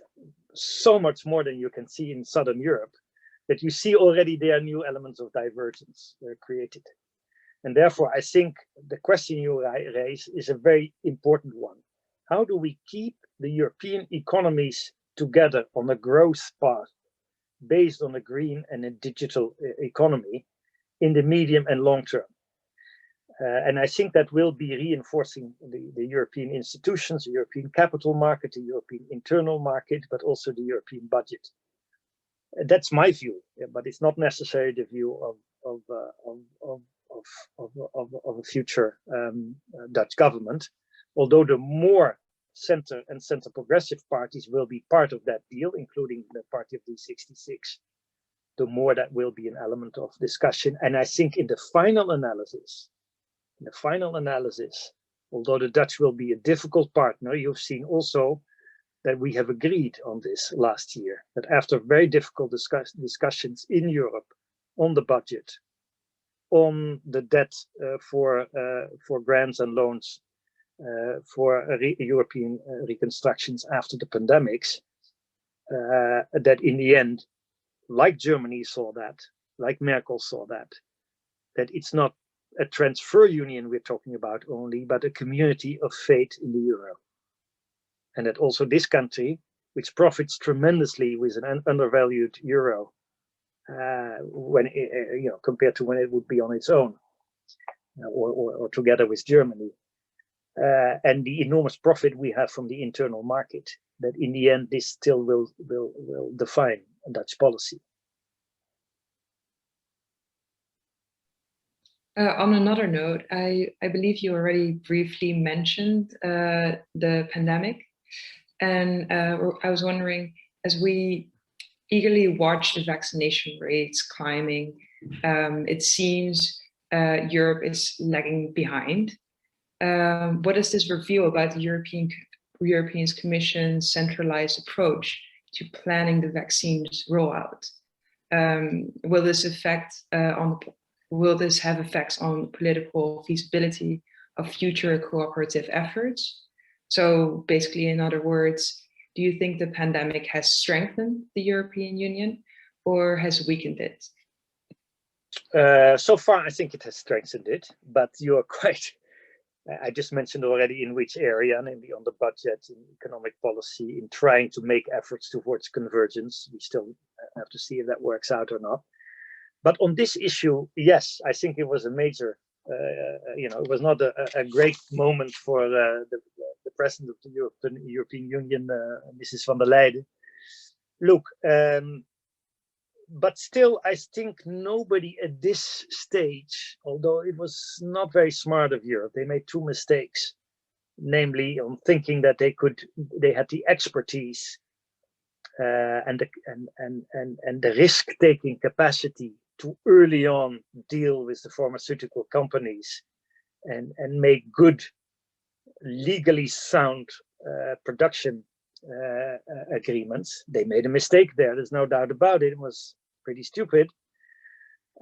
so much more than you can see in Southern Europe, that you see already there are new elements of divergence created. And therefore, I think the question you raise is a very important one. How do we keep the European economies together on a growth path based on a green and a digital economy in the medium and long term? And I think that will be reinforcing the European institutions, the European capital market, the European internal market, but also the European budget. That's my view, but it's not necessarily the view of a future Dutch government. Although the more center and center progressive parties will be part of that deal, including the party of D66, the more that will be an element of discussion. And I think in the final analysis, although the Dutch will be a difficult partner, you've seen also that we have agreed on this last year, that after very difficult discussions in Europe on the budget, on the debt for grants and loans for European reconstructions after the pandemics, that in the end, like Germany saw that, like Merkel saw that it's not a transfer union we're talking about only, but a community of faith in the Euro. And that also this country which profits tremendously with an undervalued euro when compared to when it would be on its own or together with Germany, and the enormous profit we have from the internal market. That in the end, this still will define Dutch policy. On another note, I believe you already briefly mentioned the pandemic, and I was wondering, as we eagerly watch the vaccination rates climbing, it seems Europe is lagging behind. What does this reveal about the European Commission's centralized approach to planning the vaccines rollout? Will this have effects on the political feasibility of future cooperative efforts? So basically, in other words, do you think the pandemic has strengthened the European Union or has weakened it? So far, I think it has strengthened it, but you are quite, I just mentioned already in which area, namely on the budget, in economic policy, in trying to make efforts towards convergence. We still have to see if that works out or not. But on this issue, yes, I think it was a major, it was not a great moment for the President of the European Union, Mrs. von der Leyen. Look, but still, I think nobody at this stage, although it was not very smart of Europe, they made two mistakes, namely on thinking that they had the expertise and the risk-taking capacity to early on deal with the pharmaceutical companies and make good, legally sound production agreements. They made a mistake there. There's no doubt about it. It was pretty stupid.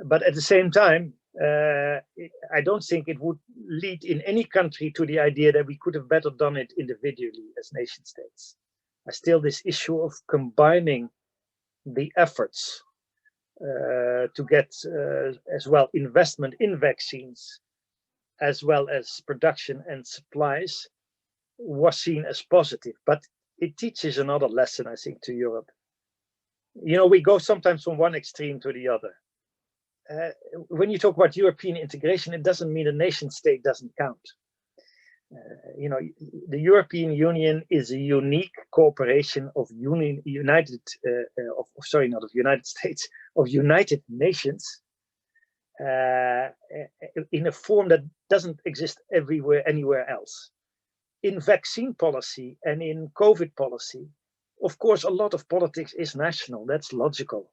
But at the same time, I don't think it would lead in any country to the idea that we could have better done it individually as nation states. Still, this issue of combining the efforts to get as well investment in vaccines as well as production and supplies was seen as positive. But it teaches another lesson, I think, to Europe. We go sometimes from one extreme to the other. When you talk about European integration, it doesn't mean a nation state doesn't count. The European Union is a unique cooperation of United Nations in a form that doesn't exist anywhere else. In vaccine policy and in COVID policy, of course, a lot of politics is national. That's logical.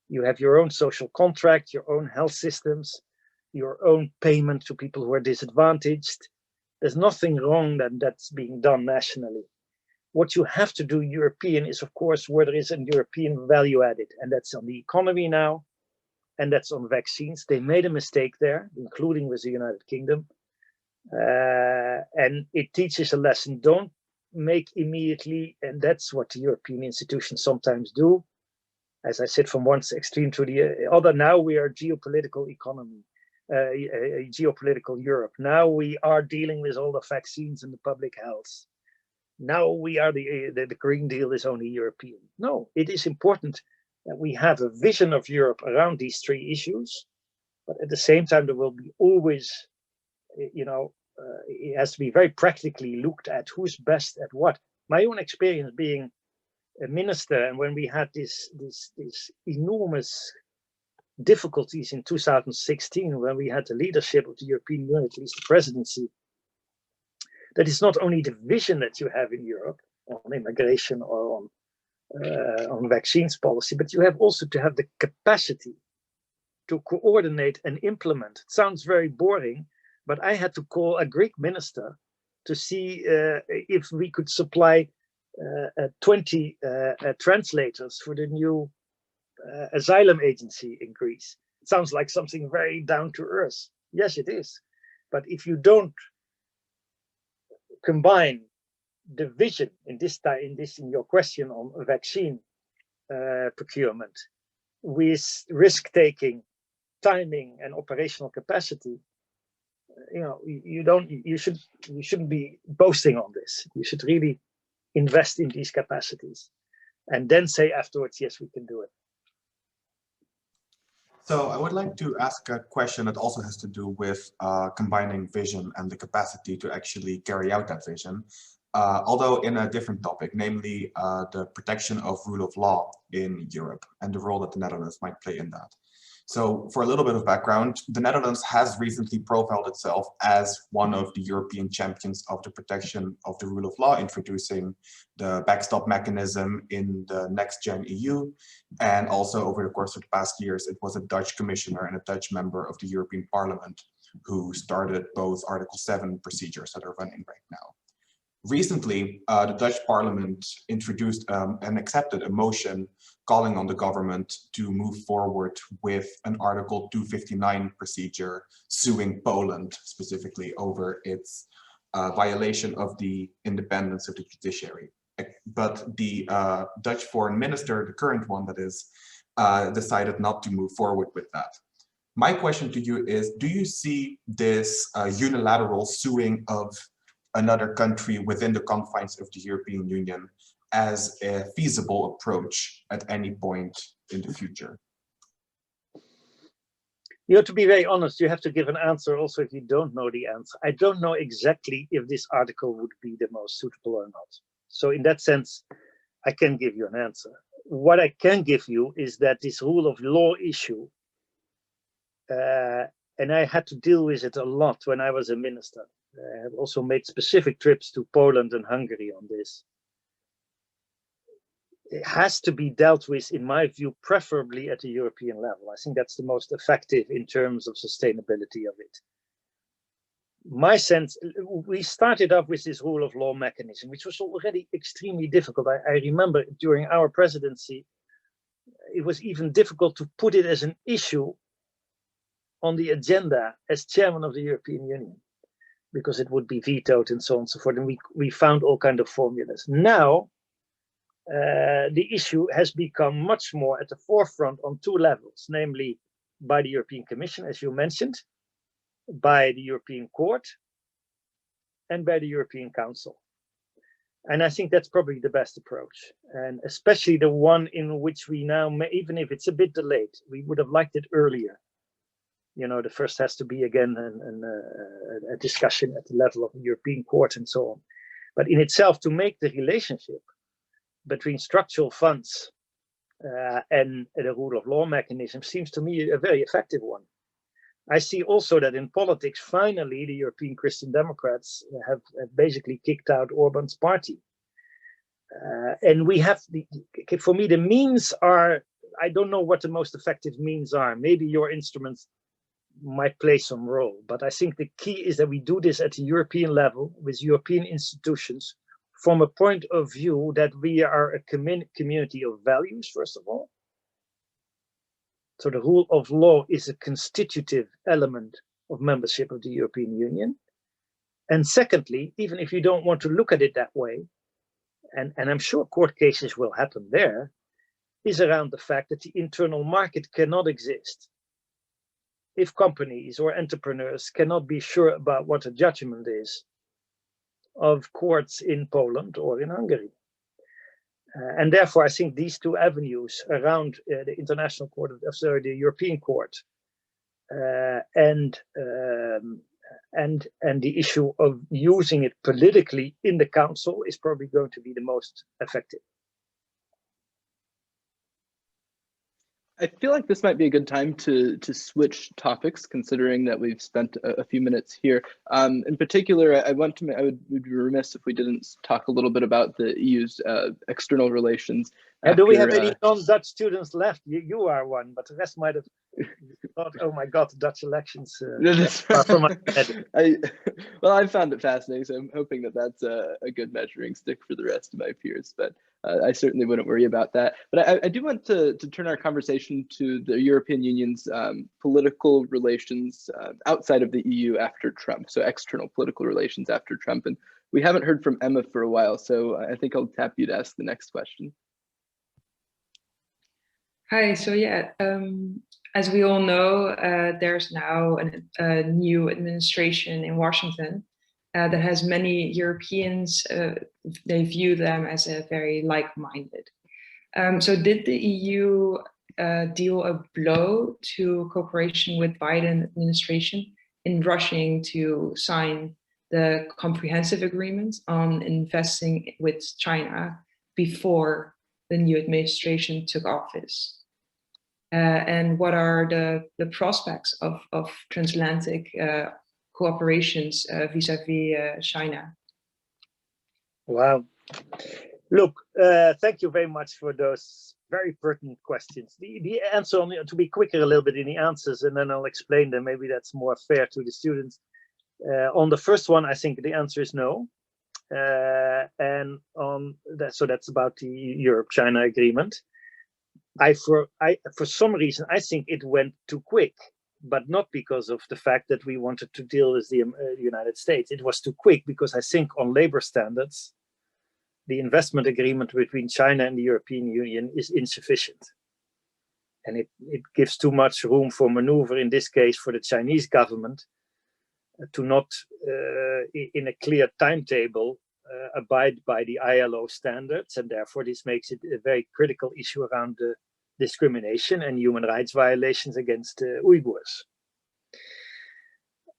You have your own social contract, your own health systems, your own payment to people who are disadvantaged. There's nothing wrong that's being done nationally. What you have to do European is, of course, where there is a European value added, and that's on the economy now, and that's on vaccines. They made a mistake there, including with the United Kingdom. And it teaches a lesson. Don't make immediately, and that's what the European institutions sometimes do. As I said, from one extreme to the other, now we are geopolitical economy, geopolitical Europe. Now we are dealing with all the vaccines and the public health. Now we are the Green Deal is only European. No, it is important that we have a vision of Europe around these three issues, but at the same time, there will be always, it has to be very practically looked at who's best at what. My own experience being a minister, and when we had these enormous difficulties in 2016, when we had the leadership of the European Union, at least the presidency, that it's not only the vision that you have in Europe on immigration or on vaccines policy, but you have also to have the capacity to coordinate and implement. It sounds very boring, but I had to call a Greek minister to see if we could supply 20 translators for the new asylum agency in Greece. It sounds like something very down to earth. Yes, it is. But if you don't combine the vision in your question on vaccine procurement with risk-taking, timing, and operational capacity, you shouldn't be boasting on this. You should really invest in these capacities. and then say afterwards, yes, we can do it. So I would like to ask a question that also has to do with combining vision and the capacity to actually carry out that vision, although in a different topic, namely the protection of rule of law in Europe and the role that the Netherlands might play in that. So for a little bit of background, the Netherlands has recently profiled itself as one of the European champions of the protection of the rule of law, introducing the backstop mechanism in the next gen EU. And also over the course of the past years, it was a Dutch commissioner and a Dutch member of the European Parliament who started both Article 7 procedures that are running right now. Recently, the Dutch Parliament introduced and accepted a motion calling on the government to move forward with an Article 259 procedure suing Poland specifically over its violation of the independence of the judiciary. But the Dutch foreign minister, the current one that is, decided not to move forward with that. My question to you is, do you see this unilateral suing of another country within the confines of the European Union as a feasible approach at any point in the future? You have to be very honest, you have to give an answer also if you don't know the answer. I don't know exactly if this article would be the most suitable or not. So in that sense, I can give you an answer. What I can give you is that this rule of law issue, and I had to deal with it a lot when I was a minister. I have also made specific trips to Poland and Hungary on this. It has to be dealt with, in my view, preferably at the European level. I think that's the most effective in terms of sustainability of it. My sense, we started up with this rule of law mechanism, which was already extremely difficult. I remember during our presidency, it was even difficult to put it as an issue on the agenda as chairman of the European Union, because it would be vetoed and so on and so forth. And we found all kinds of formulas. Now, the issue has become much more at the forefront on two levels, namely by the European Commission, as you mentioned, by the European Court, and by the European Council. And I think that's probably the best approach. And especially the one in which we now, even if it's a bit delayed, we would have liked it earlier. You know, the first has to be again a discussion at the level of the European Court and so on. But in itself, to make the relationship between structural funds and the rule of law mechanism seems to me a very effective one. I see also that in politics, finally, the European Christian Democrats have basically kicked out Orban's party. And we have, for me, the means are, I don't know what the most effective means are. Maybe your instruments might play some role, but I think the key is that we do this at the European level with European institutions from a point of view that we are a community of values, first of all. So the rule of law is a constitutive element of membership of the European Union. And secondly, even if you don't want to look at it that way, and I'm sure court cases will happen there, is around the fact that the internal market cannot exist if companies or entrepreneurs cannot be sure about what a judgment is of courts in Poland or in Hungary. And therefore, I think these two avenues around the International Court of, the European Court, and the issue of using it politically in the Council is probably going to be the most effective. I feel like this might be a good time to switch topics, considering that we've spent a few minutes here. In particular, I would be remiss if we didn't talk a little bit about the EU's external relations. And do we have any non-Dutch students left? You are one, but the rest might have thought, oh my God, the Dutch elections are from my head. Well, I found it fascinating, so I'm hoping that that's a good measuring stick for the rest of my peers, but I certainly wouldn't worry about that. But I do want to turn our conversation to the European Union's political relations outside of the EU after Trump, so external political relations after Trump. And we haven't heard from Emma for a while, so I think I'll tap you to ask the next question. Hi, so yeah, as we all know, there's now a new administration in Washington that has many Europeans, they view them as a very like-minded. So did the EU deal a blow to cooperation with Biden administration in rushing to sign the comprehensive agreement on investing with China before the new administration took office? And what are the prospects of transatlantic cooperations vis-a-vis China? Wow. Look, thank you very much for those very pertinent questions. The answer, to be quicker a little bit in the answers, and then I'll explain them. Maybe that's more fair to the students. On the first one, I think the answer is no. And on that, so that's about the Europe-China agreement. For some reason, I think it went too quick, but not because of the fact that we wanted to deal with the United States. It was too quick because I think on labor standards, the investment agreement between China and the European Union is insufficient. And it gives too much room for maneuver, in this case, for the Chinese government to not, in a clear timetable, abide by the ILO standards. And therefore, this makes it a very critical issue around the discrimination and human rights violations against Uyghurs.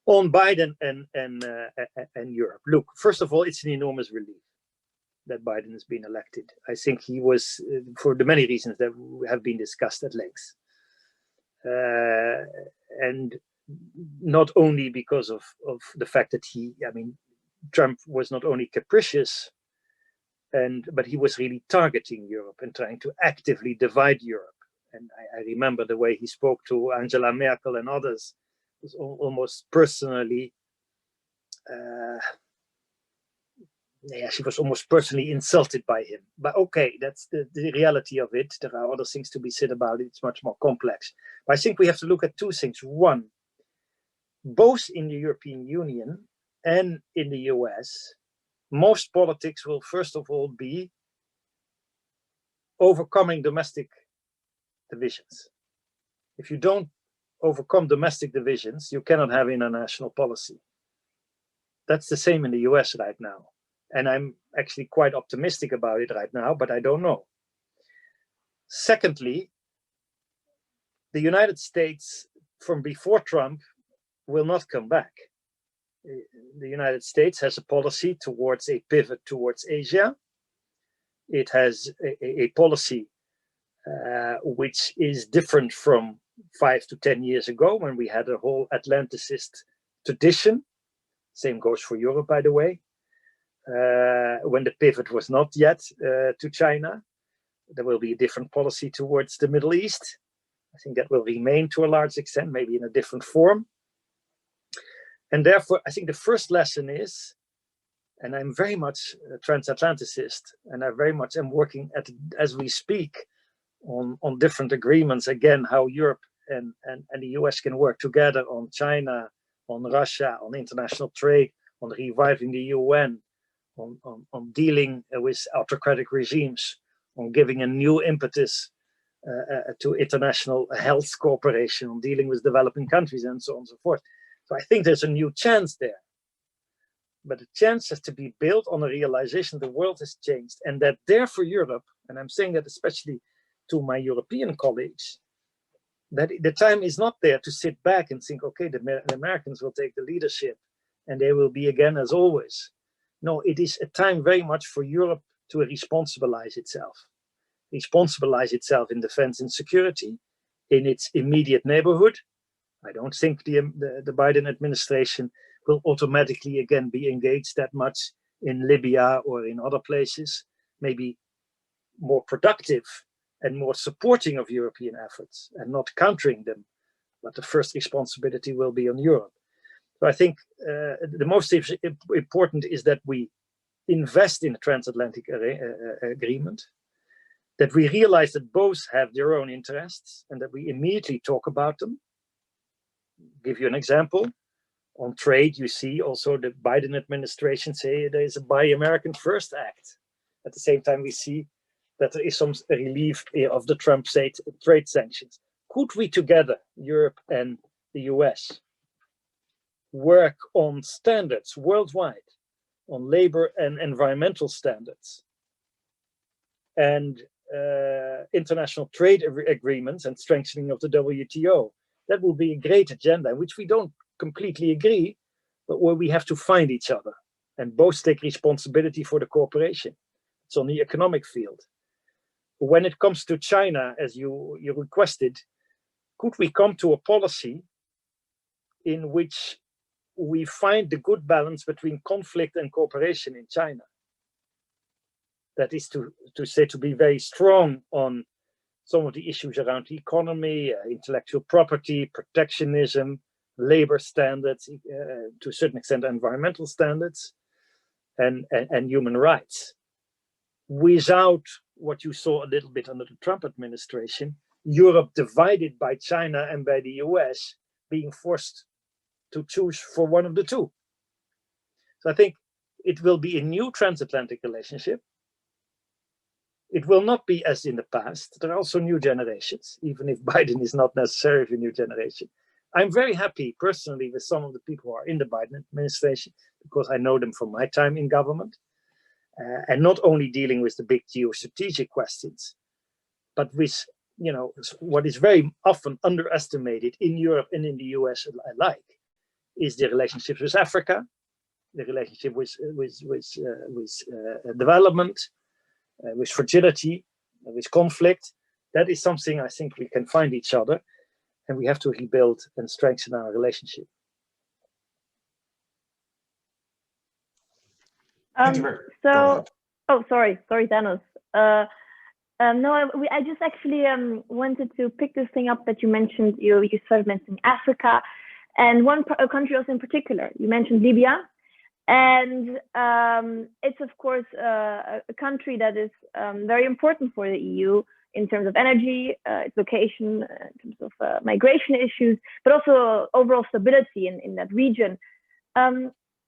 On Biden and Europe, look, first of all, it's an enormous relief that Biden has been elected. I think he was, for the many reasons that have been discussed at length. And not only because of the fact that Trump was not only capricious, but he was really targeting Europe and trying to actively divide Europe. And I remember the way he spoke to Angela Merkel and others was almost personally, she was almost personally insulted by him. But okay, that's the reality of it. There are other things to be said about it. It's much more complex. But I think we have to look at two things. One, both in the European Union and in the US, most politics will first of all be overcoming domestic divisions. If you don't overcome domestic divisions, you cannot have international policy. That's the same in the US right now. And I'm actually quite optimistic about it right now, but I don't know. Secondly, the United States from before Trump will not come back. The United States has a policy towards a pivot towards Asia. It has a policy which is different from 5 to 10 years ago when we had a whole Atlanticist tradition. Same goes for Europe, by the way. When the pivot was not yet to China, there will be a different policy towards the Middle East. I think that will remain to a large extent, maybe in a different form. And therefore, I think the first lesson is, and I'm very much a transatlanticist, and I very much am working as we speak on different agreements, again, how Europe and the US can work together on China, on Russia, on international trade, on reviving the UN, on dealing with autocratic regimes, on giving a new impetus to international health cooperation, on dealing with developing countries, and so on and so forth. So I think there's a new chance there. But the chance has to be built on a realization the world has changed, and that there for Europe, and I'm saying that especially to my European colleagues, that the time is not there to sit back and think, okay, the Americans will take the leadership and they will be again as always. No, it is a time very much for Europe to responsibilize itself. Responsibilize itself in defense and security, in its immediate neighborhood. I don't think the Biden administration will automatically again be engaged that much in Libya or in other places, maybe more productive and more supporting of European efforts and not countering them. But the first responsibility will be on Europe. So I think the most important is that we invest in a transatlantic agreement, that we realize that both have their own interests and that we immediately talk about them. Give you an example. On trade, you see also the Biden administration say there is a Buy American First Act. At the same time, we see that there is some relief of the Trump trade sanctions. Could we together, Europe and the US, work on standards worldwide, on labor and environmental standards, and international trade agreements and strengthening of the WTO. That will be a great agenda in which we don't completely agree, but where we have to find each other and both take responsibility for the cooperation. It's on the economic field. When it comes to China, as you requested, could we come to a policy in which we find the good balance between conflict and cooperation in China? That is to be very strong on some of the issues around the economy, intellectual property, protectionism, labor standards, to a certain extent environmental standards, and human rights. Without what you saw a little bit under the Trump administration, Europe divided by China and by the US being forced to choose for one of the two. So I think it will be a new transatlantic relationship. It will not be as in the past. There are also new generations, even if Biden is not necessarily a new generation. I'm very happy personally with some of the people who are in the Biden administration because I know them from my time in government. And not only dealing with the big geostrategic questions, but with what is very often underestimated in Europe and in the US alike is the relationships with Africa, the relationship with development, with fragility, with conflict. That is something I think we can find each other, and we have to rebuild and strengthen our relationship. Thank you, Bert. Sorry, Thanos. I just actually wanted to pick this thing up that you mentioned. You started mentioning Africa, and a country also in particular. You mentioned Libya, and it's of course a country that is very important for the EU in terms of energy, its location, in terms of migration issues, but also overall stability in that region.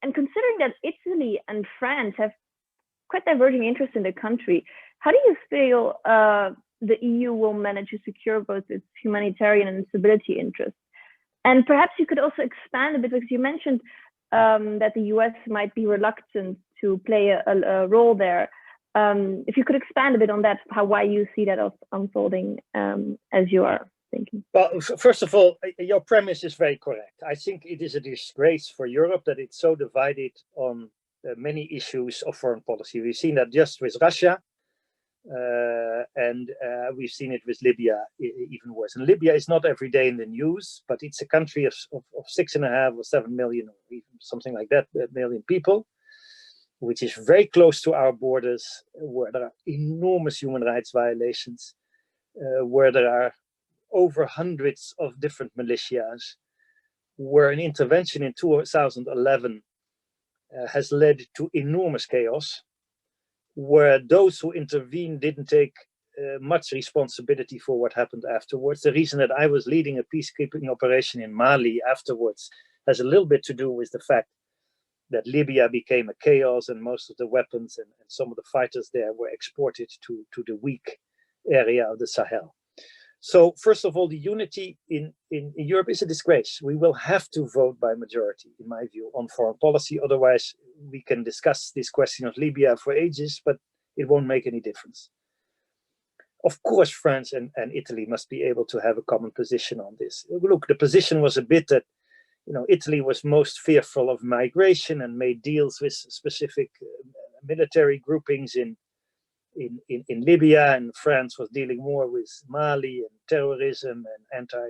And considering that Italy and France have quite diverging interests in the country, how do you feel the EU will manage to secure both its humanitarian and stability interests? And perhaps you could also expand a bit, because you mentioned that the US might be reluctant to play a role there. If you could expand a bit on that, why you see that unfolding as you are thinking. Well, first of all, your premise is very correct. I think it is a disgrace for Europe that it's so divided on many issues of foreign policy. We've seen that just with Russia, and we've seen it with Libya even worse. And Libya is not every day in the news, but it's a country of 6.5 or 7 million, or even something like that, million people, which is very close to our borders, where there are enormous human rights violations, where there are over hundreds of different militias, where an intervention in 2011 has led to enormous chaos, where those who intervened didn't take much responsibility for what happened afterwards. The reason that I was leading a peacekeeping operation in Mali afterwards has a little bit to do with the fact that Libya became a chaos, and most of the weapons and some of the fighters there were exported to the weak area of the Sahel. So first of all, the unity in Europe is a disgrace. We will have to vote by majority, in my view, on foreign policy. Otherwise, we can discuss this question of Libya for ages, but it won't make any difference. Of course, France and Italy must be able to have a common position on this. Look, the position was a bit that, Italy was most fearful of migration and made deals with specific military groupings in Libya, and France was dealing more with Mali and terrorism and or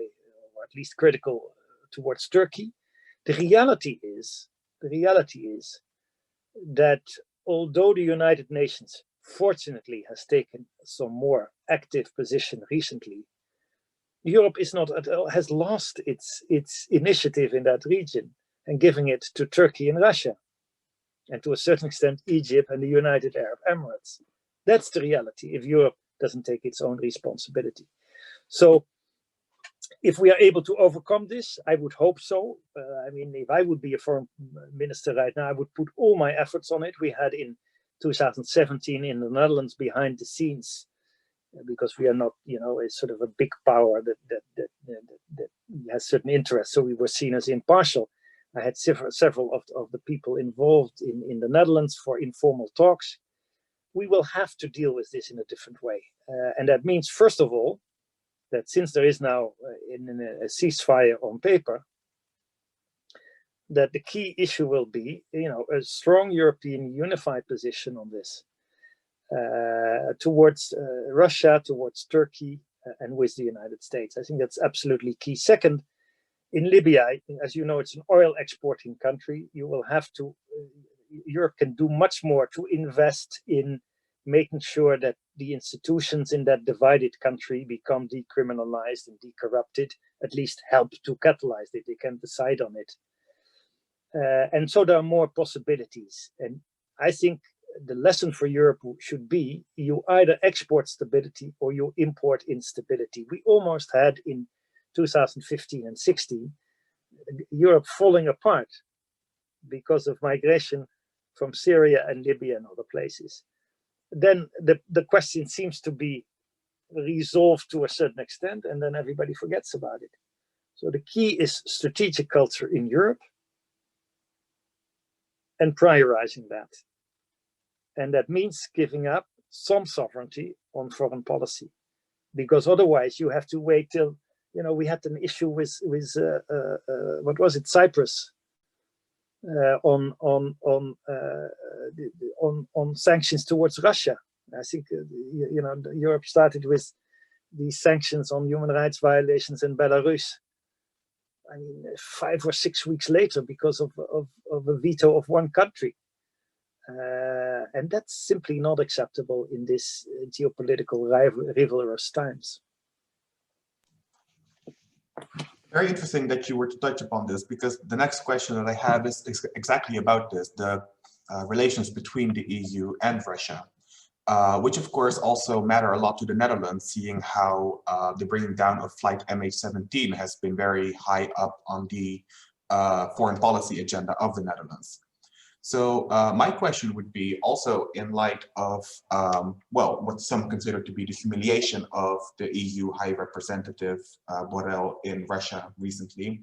at least critical towards Turkey. The reality is that although the United Nations fortunately has taken some more active position recently, Europe has lost its initiative in that region and giving it to Turkey and Russia, and to a certain extent Egypt and the United Arab Emirates. That's the reality if Europe doesn't take its own responsibility. So if we are able to overcome this, I would hope so. If I would be a foreign minister right now, I would put all my efforts on it. We had in 2017 in the Netherlands behind the scenes, because we are not, a sort of a big power that has certain interests. So we were seen as impartial. I had several of the people involved in the Netherlands for informal talks. we will have to deal with this in a different way. And that means, first of all, that since there is now a ceasefire on paper, that the key issue will be, a strong European unified position on this towards Russia, towards Turkey, and with the United States. I think that's absolutely key. Second, in Libya, as you know, it's an oil exporting country. You will have to, Europe can do much more to invest in making sure that the institutions in that divided country become decriminalized and decorrupted, at least help to catalyze it. They can decide on it. And so there are more possibilities. And I think the lesson for Europe should be, you either export stability or you import instability. We almost had in 2015 and 16, Europe falling apart because of migration from Syria and Libya and other places. Then the question seems to be resolved to a certain extent, and then everybody forgets about it. So the key is strategic culture in Europe and prioritizing that. And that means giving up some sovereignty on foreign policy, because otherwise you have to wait till, we had an issue with what was it, Cyprus, on sanctions towards Russia. I think Europe started with these sanctions on human rights violations in Belarus. I mean, 5 or 6 weeks later, because of a veto of one country. And that's simply not acceptable in this geopolitical rivalrous times. Very interesting that you were to touch upon this, because the next question that I have is exactly about this, the relations between the EU and Russia, which of course also matter a lot to the Netherlands, seeing how the bringing down of flight MH17 has been very high up on the foreign policy agenda of the Netherlands. So my question would be, also in light of, what some consider to be the humiliation of the EU High Representative Borrell in Russia recently,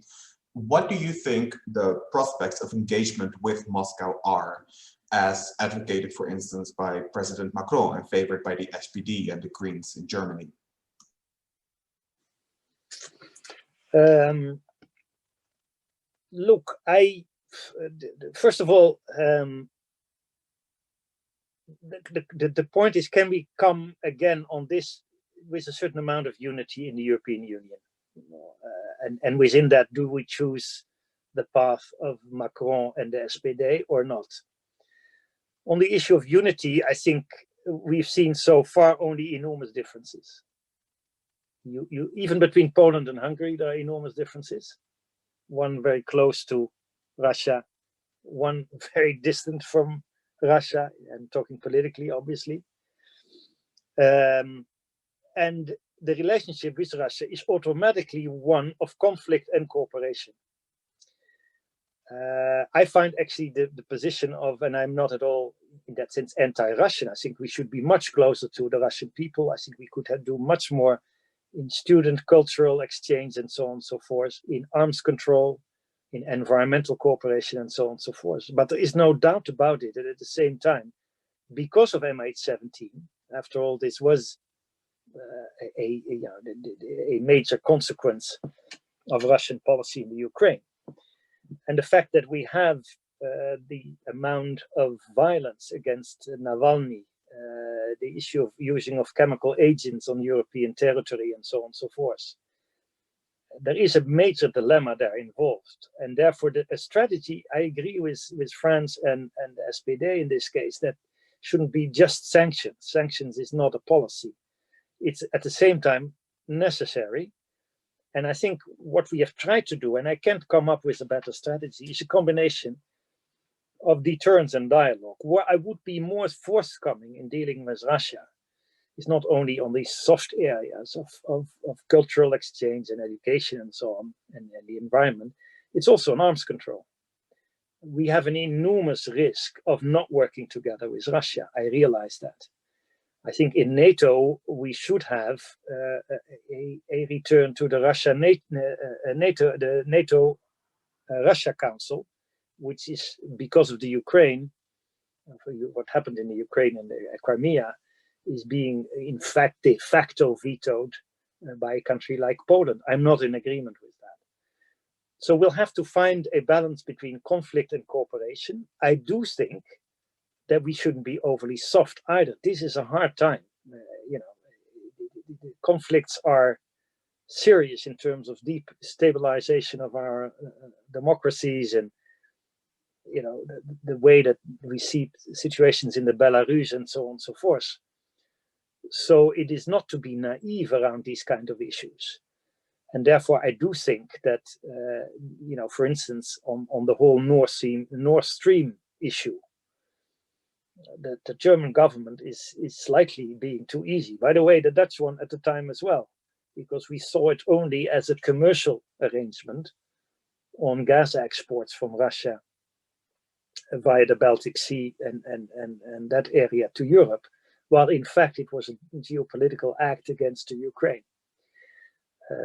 what do you think the prospects of engagement with Moscow are, as advocated, for instance, by President Macron and favored by the SPD and the Greens in Germany? Look, first of all, the point is, can we come again on this with a certain amount of unity in the European Union? And within that, do we choose the path of Macron and the SPD or not? On the issue of unity, I think we've seen so far only enormous differences. Even between Poland and Hungary, there are enormous differences. One very close to Russia, one very distant from Russia, and talking politically, obviously. And the relationship with Russia is automatically one of conflict and cooperation. I find actually the position of, and I'm not at all in that sense anti-Russian, I think we should be much closer to the Russian people. I think we could do much more in student cultural exchange and so on and so forth, in arms control, in environmental cooperation and so on and so forth. But there is no doubt about it that at the same time, because of MH17, after all, this was a major consequence of Russian policy in the Ukraine. And the fact that we have the amount of violence against Navalny, the issue of using of chemical agents on European territory and so on and so forth. There is a major dilemma there involved. And therefore a strategy, I agree with France and the SPD in this case, that shouldn't be just sanctions. Sanctions is not a policy. It's at the same time necessary. And I think what we have tried to do, and I can't come up with a better strategy, is a combination of deterrence and dialogue. Where I would be more forthcoming in dealing with Russia is not only on these soft areas of cultural exchange and education and so on, and the environment, it's also on arms control. We have an enormous risk of not working together with Russia. I realize that. I think in NATO, we should have a return to the NATO Russia Council, which is, because of the Ukraine, what happened in the Ukraine and the Crimea is being in fact de facto vetoed by a country like Poland. I'm not in agreement with that. So we'll have to find a balance between conflict and cooperation. I do think that we shouldn't be overly soft either. This is a hard time. The conflicts are serious in terms of deep stabilization of our democracies, and the way that we see situations in the Belarus and so on and so forth. So it is not to be naive around these kind of issues. And therefore, I do think that, for instance, on the whole Nord Stream issue, the German government is slightly being too easy. By the way, the Dutch one at the time as well, because we saw it only as a commercial arrangement on gas exports from Russia via the Baltic Sea and that area to Europe, while in fact it was a geopolitical act against the Ukraine.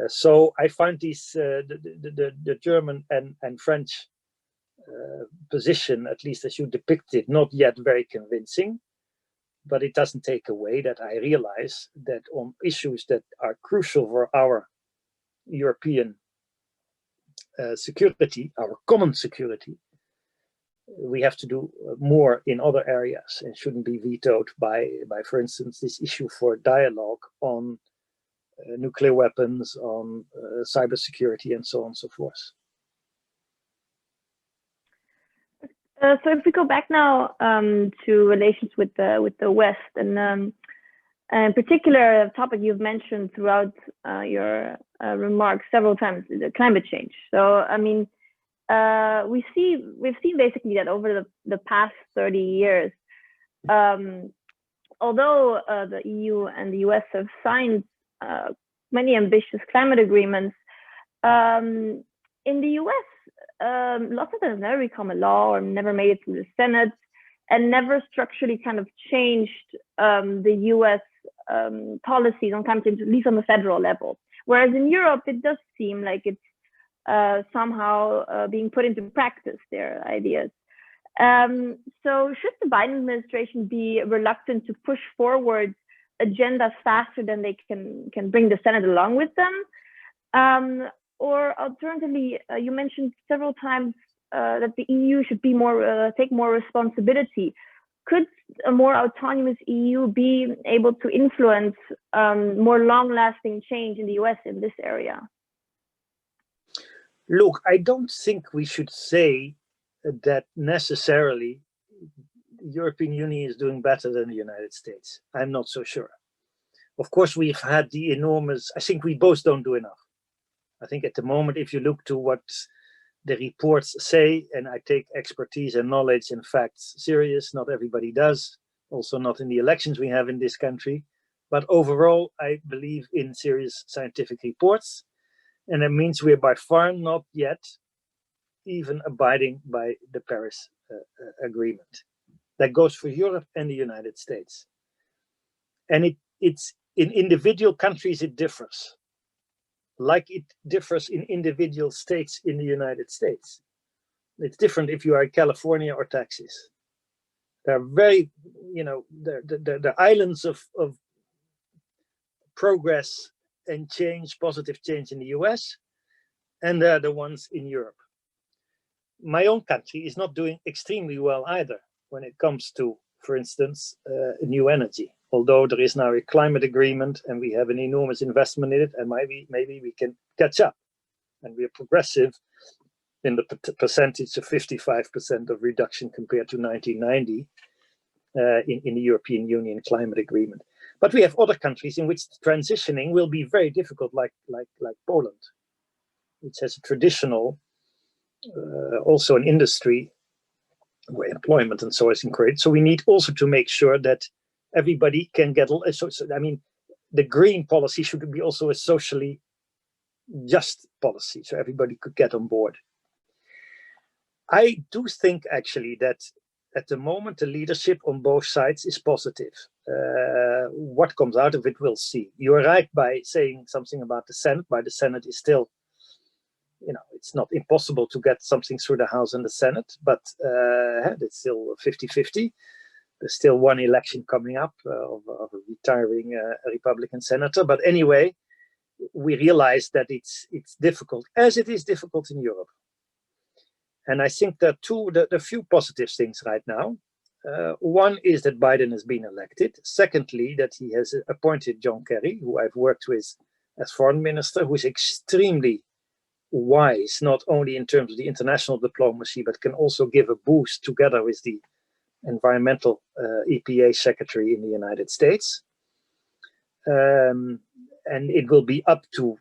So I find these the German and French position, at least as you depicted, not yet very convincing, but it doesn't take away that I realize that on issues that are crucial for our European security, our common security, we have to do more in other areas and shouldn't be vetoed by, for instance, this issue for dialogue on nuclear weapons, on cybersecurity, and so on and so forth. So if we go back now to relations with the West, and in particular, a topic you've mentioned throughout your remarks several times, the climate change. So I mean, we've seen basically that over the past 30 years, although the EU and the US have signed many ambitious climate agreements, in the US, lots of them have never become a law or never made it through the Senate, and never structurally kind of changed the US policies on climate change, at least on the federal level. Whereas in Europe, it does seem like it's somehow being put into practice, their ideas. So should the Biden administration be reluctant to push forward agendas faster than they can bring the Senate along with them? Or alternatively, you mentioned several times that the EU should be take more responsibility. Could a more autonomous EU be able to influence more long-lasting change in the US in this area? Look, I don't think we should say that necessarily the European Union is doing better than the United States. I'm not so sure. Of course, we've had the enormous, I think we both don't do enough. I think at the moment, if you look to what the reports say, and I take expertise and knowledge and facts serious, not everybody does, also not in the elections we have in this country, but overall, I believe in serious scientific reports. And that means we're by far not yet even abiding by the Paris Agreement. That goes for Europe and the United States. And it's in individual countries, it differs. Like it differs in individual states in the United States. It's different if you are in California or Texas. There are very, the islands of progress and change, positive change in the US, and they're the ones in Europe. My own country is not doing extremely well either when it comes to, for instance, new energy. Although there is now a climate agreement and we have an enormous investment in it, and maybe we can catch up. And we are progressive in the percentage of 55% of reduction compared to 1990 in the European Union climate agreement. But we have other countries in which transitioning will be very difficult, like Poland, which has a traditional, also an industry where employment and so is encouraged. So we need also to make sure that everybody can get, I mean, the green policy should be also a socially just policy, so everybody could get on board. I do think actually that at the moment the leadership on both sides is positive. What comes out of it, we'll see. You are right by saying something about the Senate, but the Senate is still it's not impossible to get something through the House and the Senate, but it's still 50-50. There's still one election coming up of a retiring Republican senator. But anyway, we realize that it's difficult, as it is difficult in Europe. And I think there are few positive things right now. One is that Biden has been elected. Secondly, that he has appointed John Kerry, who I've worked with as foreign minister, who is extremely wise, not only in terms of the international diplomacy, but can also give a boost together with the environmental EPA secretary in the United States. And it will be up to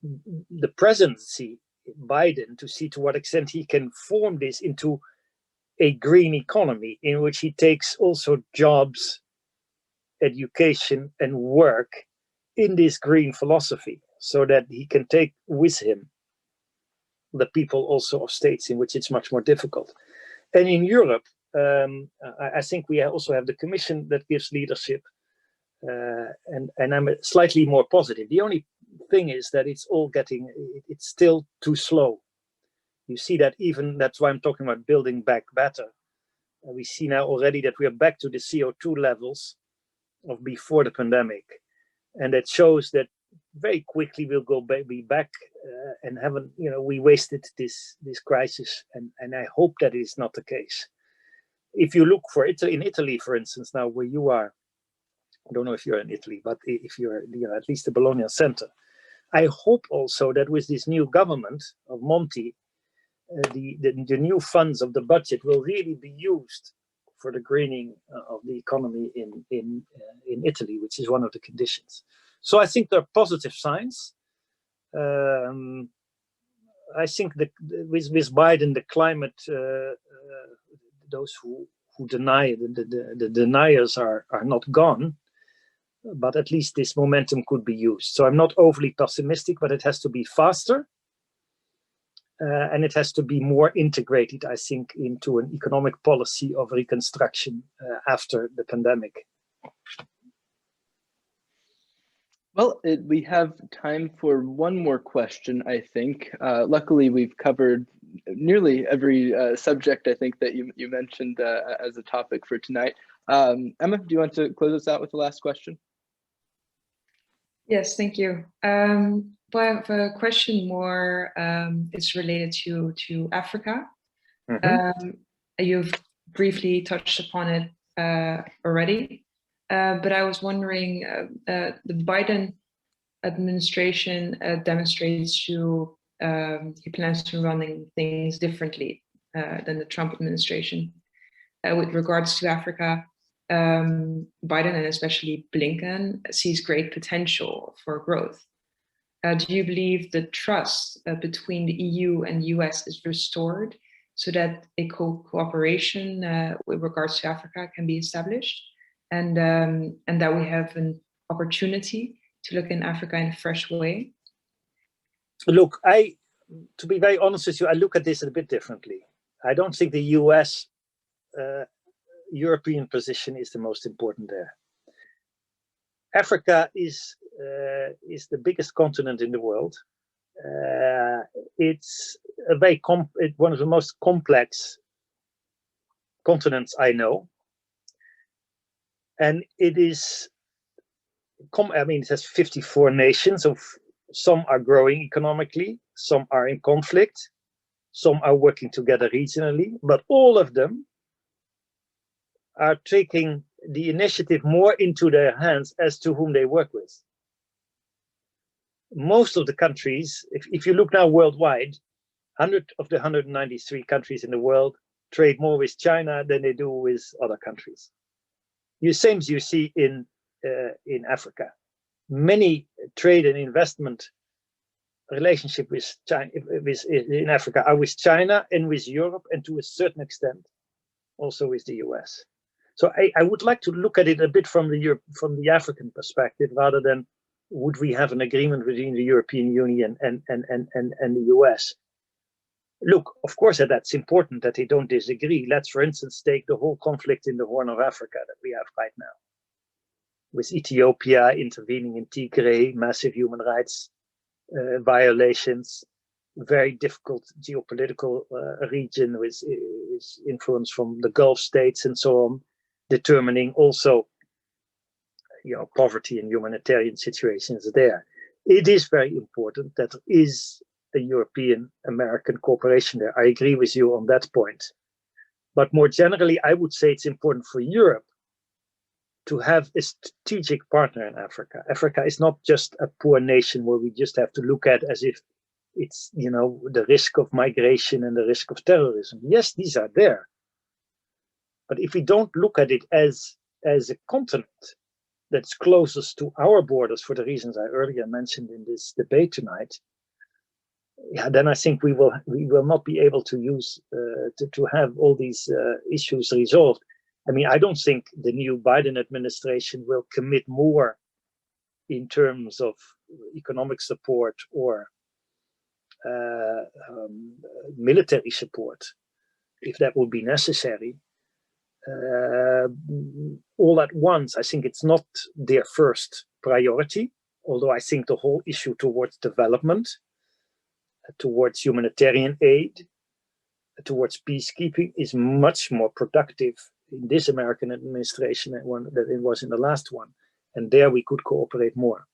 the presidency, Biden, to see to what extent he can form this into a green economy in which he takes also jobs, education, and work in this green philosophy, so that he can take with him the people also of states in which it's much more difficult. And in Europe, I think we also have the Commission that gives leadership, and I'm slightly more positive. The only thing is that it's still too slow. You see that that's why I'm talking about building back better. We see now already that we are back to the CO2 levels of before the pandemic. And that shows that very quickly we'll be back and haven't, we wasted this crisis. And I hope that is not the case. If you look for in Italy, for instance, now where you are, I don't know if you're in Italy, but if you're, at least the Bologna Center, I hope also that with this new government of Monti, the new funds of the budget will really be used for the greening of the economy in Italy, which is one of the conditions. So I think there are positive signs. I think that with Biden, the climate, those who deny, the deniers are not gone, but at least this momentum could be used. So I'm not overly pessimistic, but it has to be faster. And it has to be more integrated, I think, into an economic policy of reconstruction after the pandemic. Well, we have time for one more question, I think. Luckily, we've covered nearly every subject, I think, that you mentioned as a topic for tonight. Emma, do you want to close us out with the last question? Yes, thank you. I have a question more, it's related to Africa. Mm-hmm. You've briefly touched upon it already, but I was wondering, the Biden administration demonstrates he plans to running things differently than the Trump administration. With regards to Africa, Biden and especially Blinken sees great potential for growth. Do you believe the trust between the EU and US is restored so that a cooperation with regards to Africa can be established, and that we have an opportunity to look in Africa in a fresh way? Look, to be very honest with you, I look at this a bit differently. I don't think the US European position is the most important there. Africa is the biggest continent in the world. It's one of the most complex continents I know, and it is. It has 54 nations. Of some are growing economically, some are in conflict, some are working together regionally, but all of them are taking the initiative more into their hands as to whom they work with. Most of the countries, if you look now worldwide, 100 of the 193 countries in the world trade more with China than they do with other countries. Same as you see in Africa. Many trade and investment relationship with China in Africa are with China and with Europe, and to a certain extent also with the US. So I would like to look at it a bit from the African perspective, rather than would we have an agreement between the European Union and the US. Look, of course, that's important that they don't disagree. Let's, for instance, take the whole conflict in the Horn of Africa that we have right now, with Ethiopia intervening in Tigray, massive human rights violations, very difficult geopolitical region with influence from the Gulf states and so on, determining also, poverty and humanitarian situations there. It is very important that there is a European-American cooperation there. I agree with you on that point. But more generally, I would say it's important for Europe to have a strategic partner in Africa. Africa is not just a poor nation where we just have to look at as if it's, the risk of migration and the risk of terrorism. Yes, these are there. But if we don't look at it as a continent that's closest to our borders for the reasons I earlier mentioned in this debate tonight, then I think we will not be able to use to have all these issues resolved. I mean, I don't think the new Biden administration will commit more in terms of economic support or military support, if that would be necessary, all at once. I think it's not their first priority, although I think the whole issue towards development, towards humanitarian aid, towards peacekeeping is much more productive in this American administration than it was in the last one. And there we could cooperate more.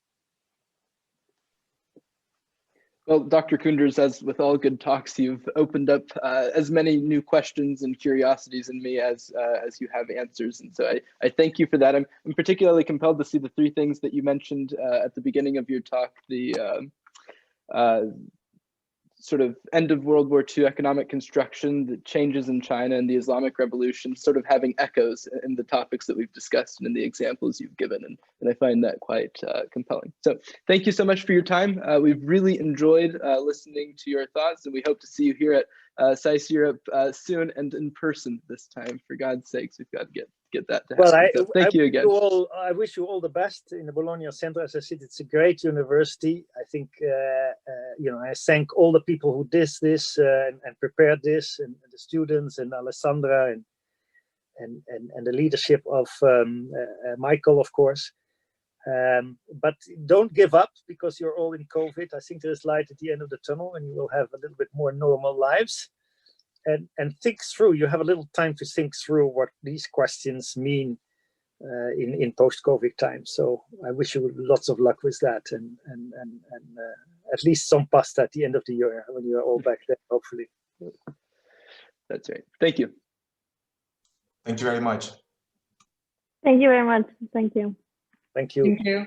Well, Dr. Koenders, as with all good talks, you've opened up as many new questions and curiosities in me as you have answers. And so I thank you for that. I'm particularly compelled to see the three things that you mentioned at the beginning of your talk, the sort of end of World War II economic construction, the changes in China and the Islamic Revolution sort of having echoes in the topics that we've discussed and in the examples you've given. And I find that quite compelling. So thank you so much for your time. We've really enjoyed listening to your thoughts, and we hope to see you here at SAIS Europe soon and in person this time. For God's sakes, we've got to get that to happen. So thank you again. I wish you all the best in the Bologna Center. As I said, it's a great university. I think, I thank all the people who did this and prepared this, and the students, and Alessandra, and the leadership of Michael, of course. But don't give up, because you're all in COVID. I think there is light at the end of the tunnel, and you will have a little bit more normal lives. And think through. You have a little time to think through what these questions mean in post-COVID times. So I wish you lots of luck with that, and at least some pasta at the end of the year when you are all back there, hopefully. That's right. Thank you. Thank you very much. Thank you very much. Thank you. Thank you. Thank you.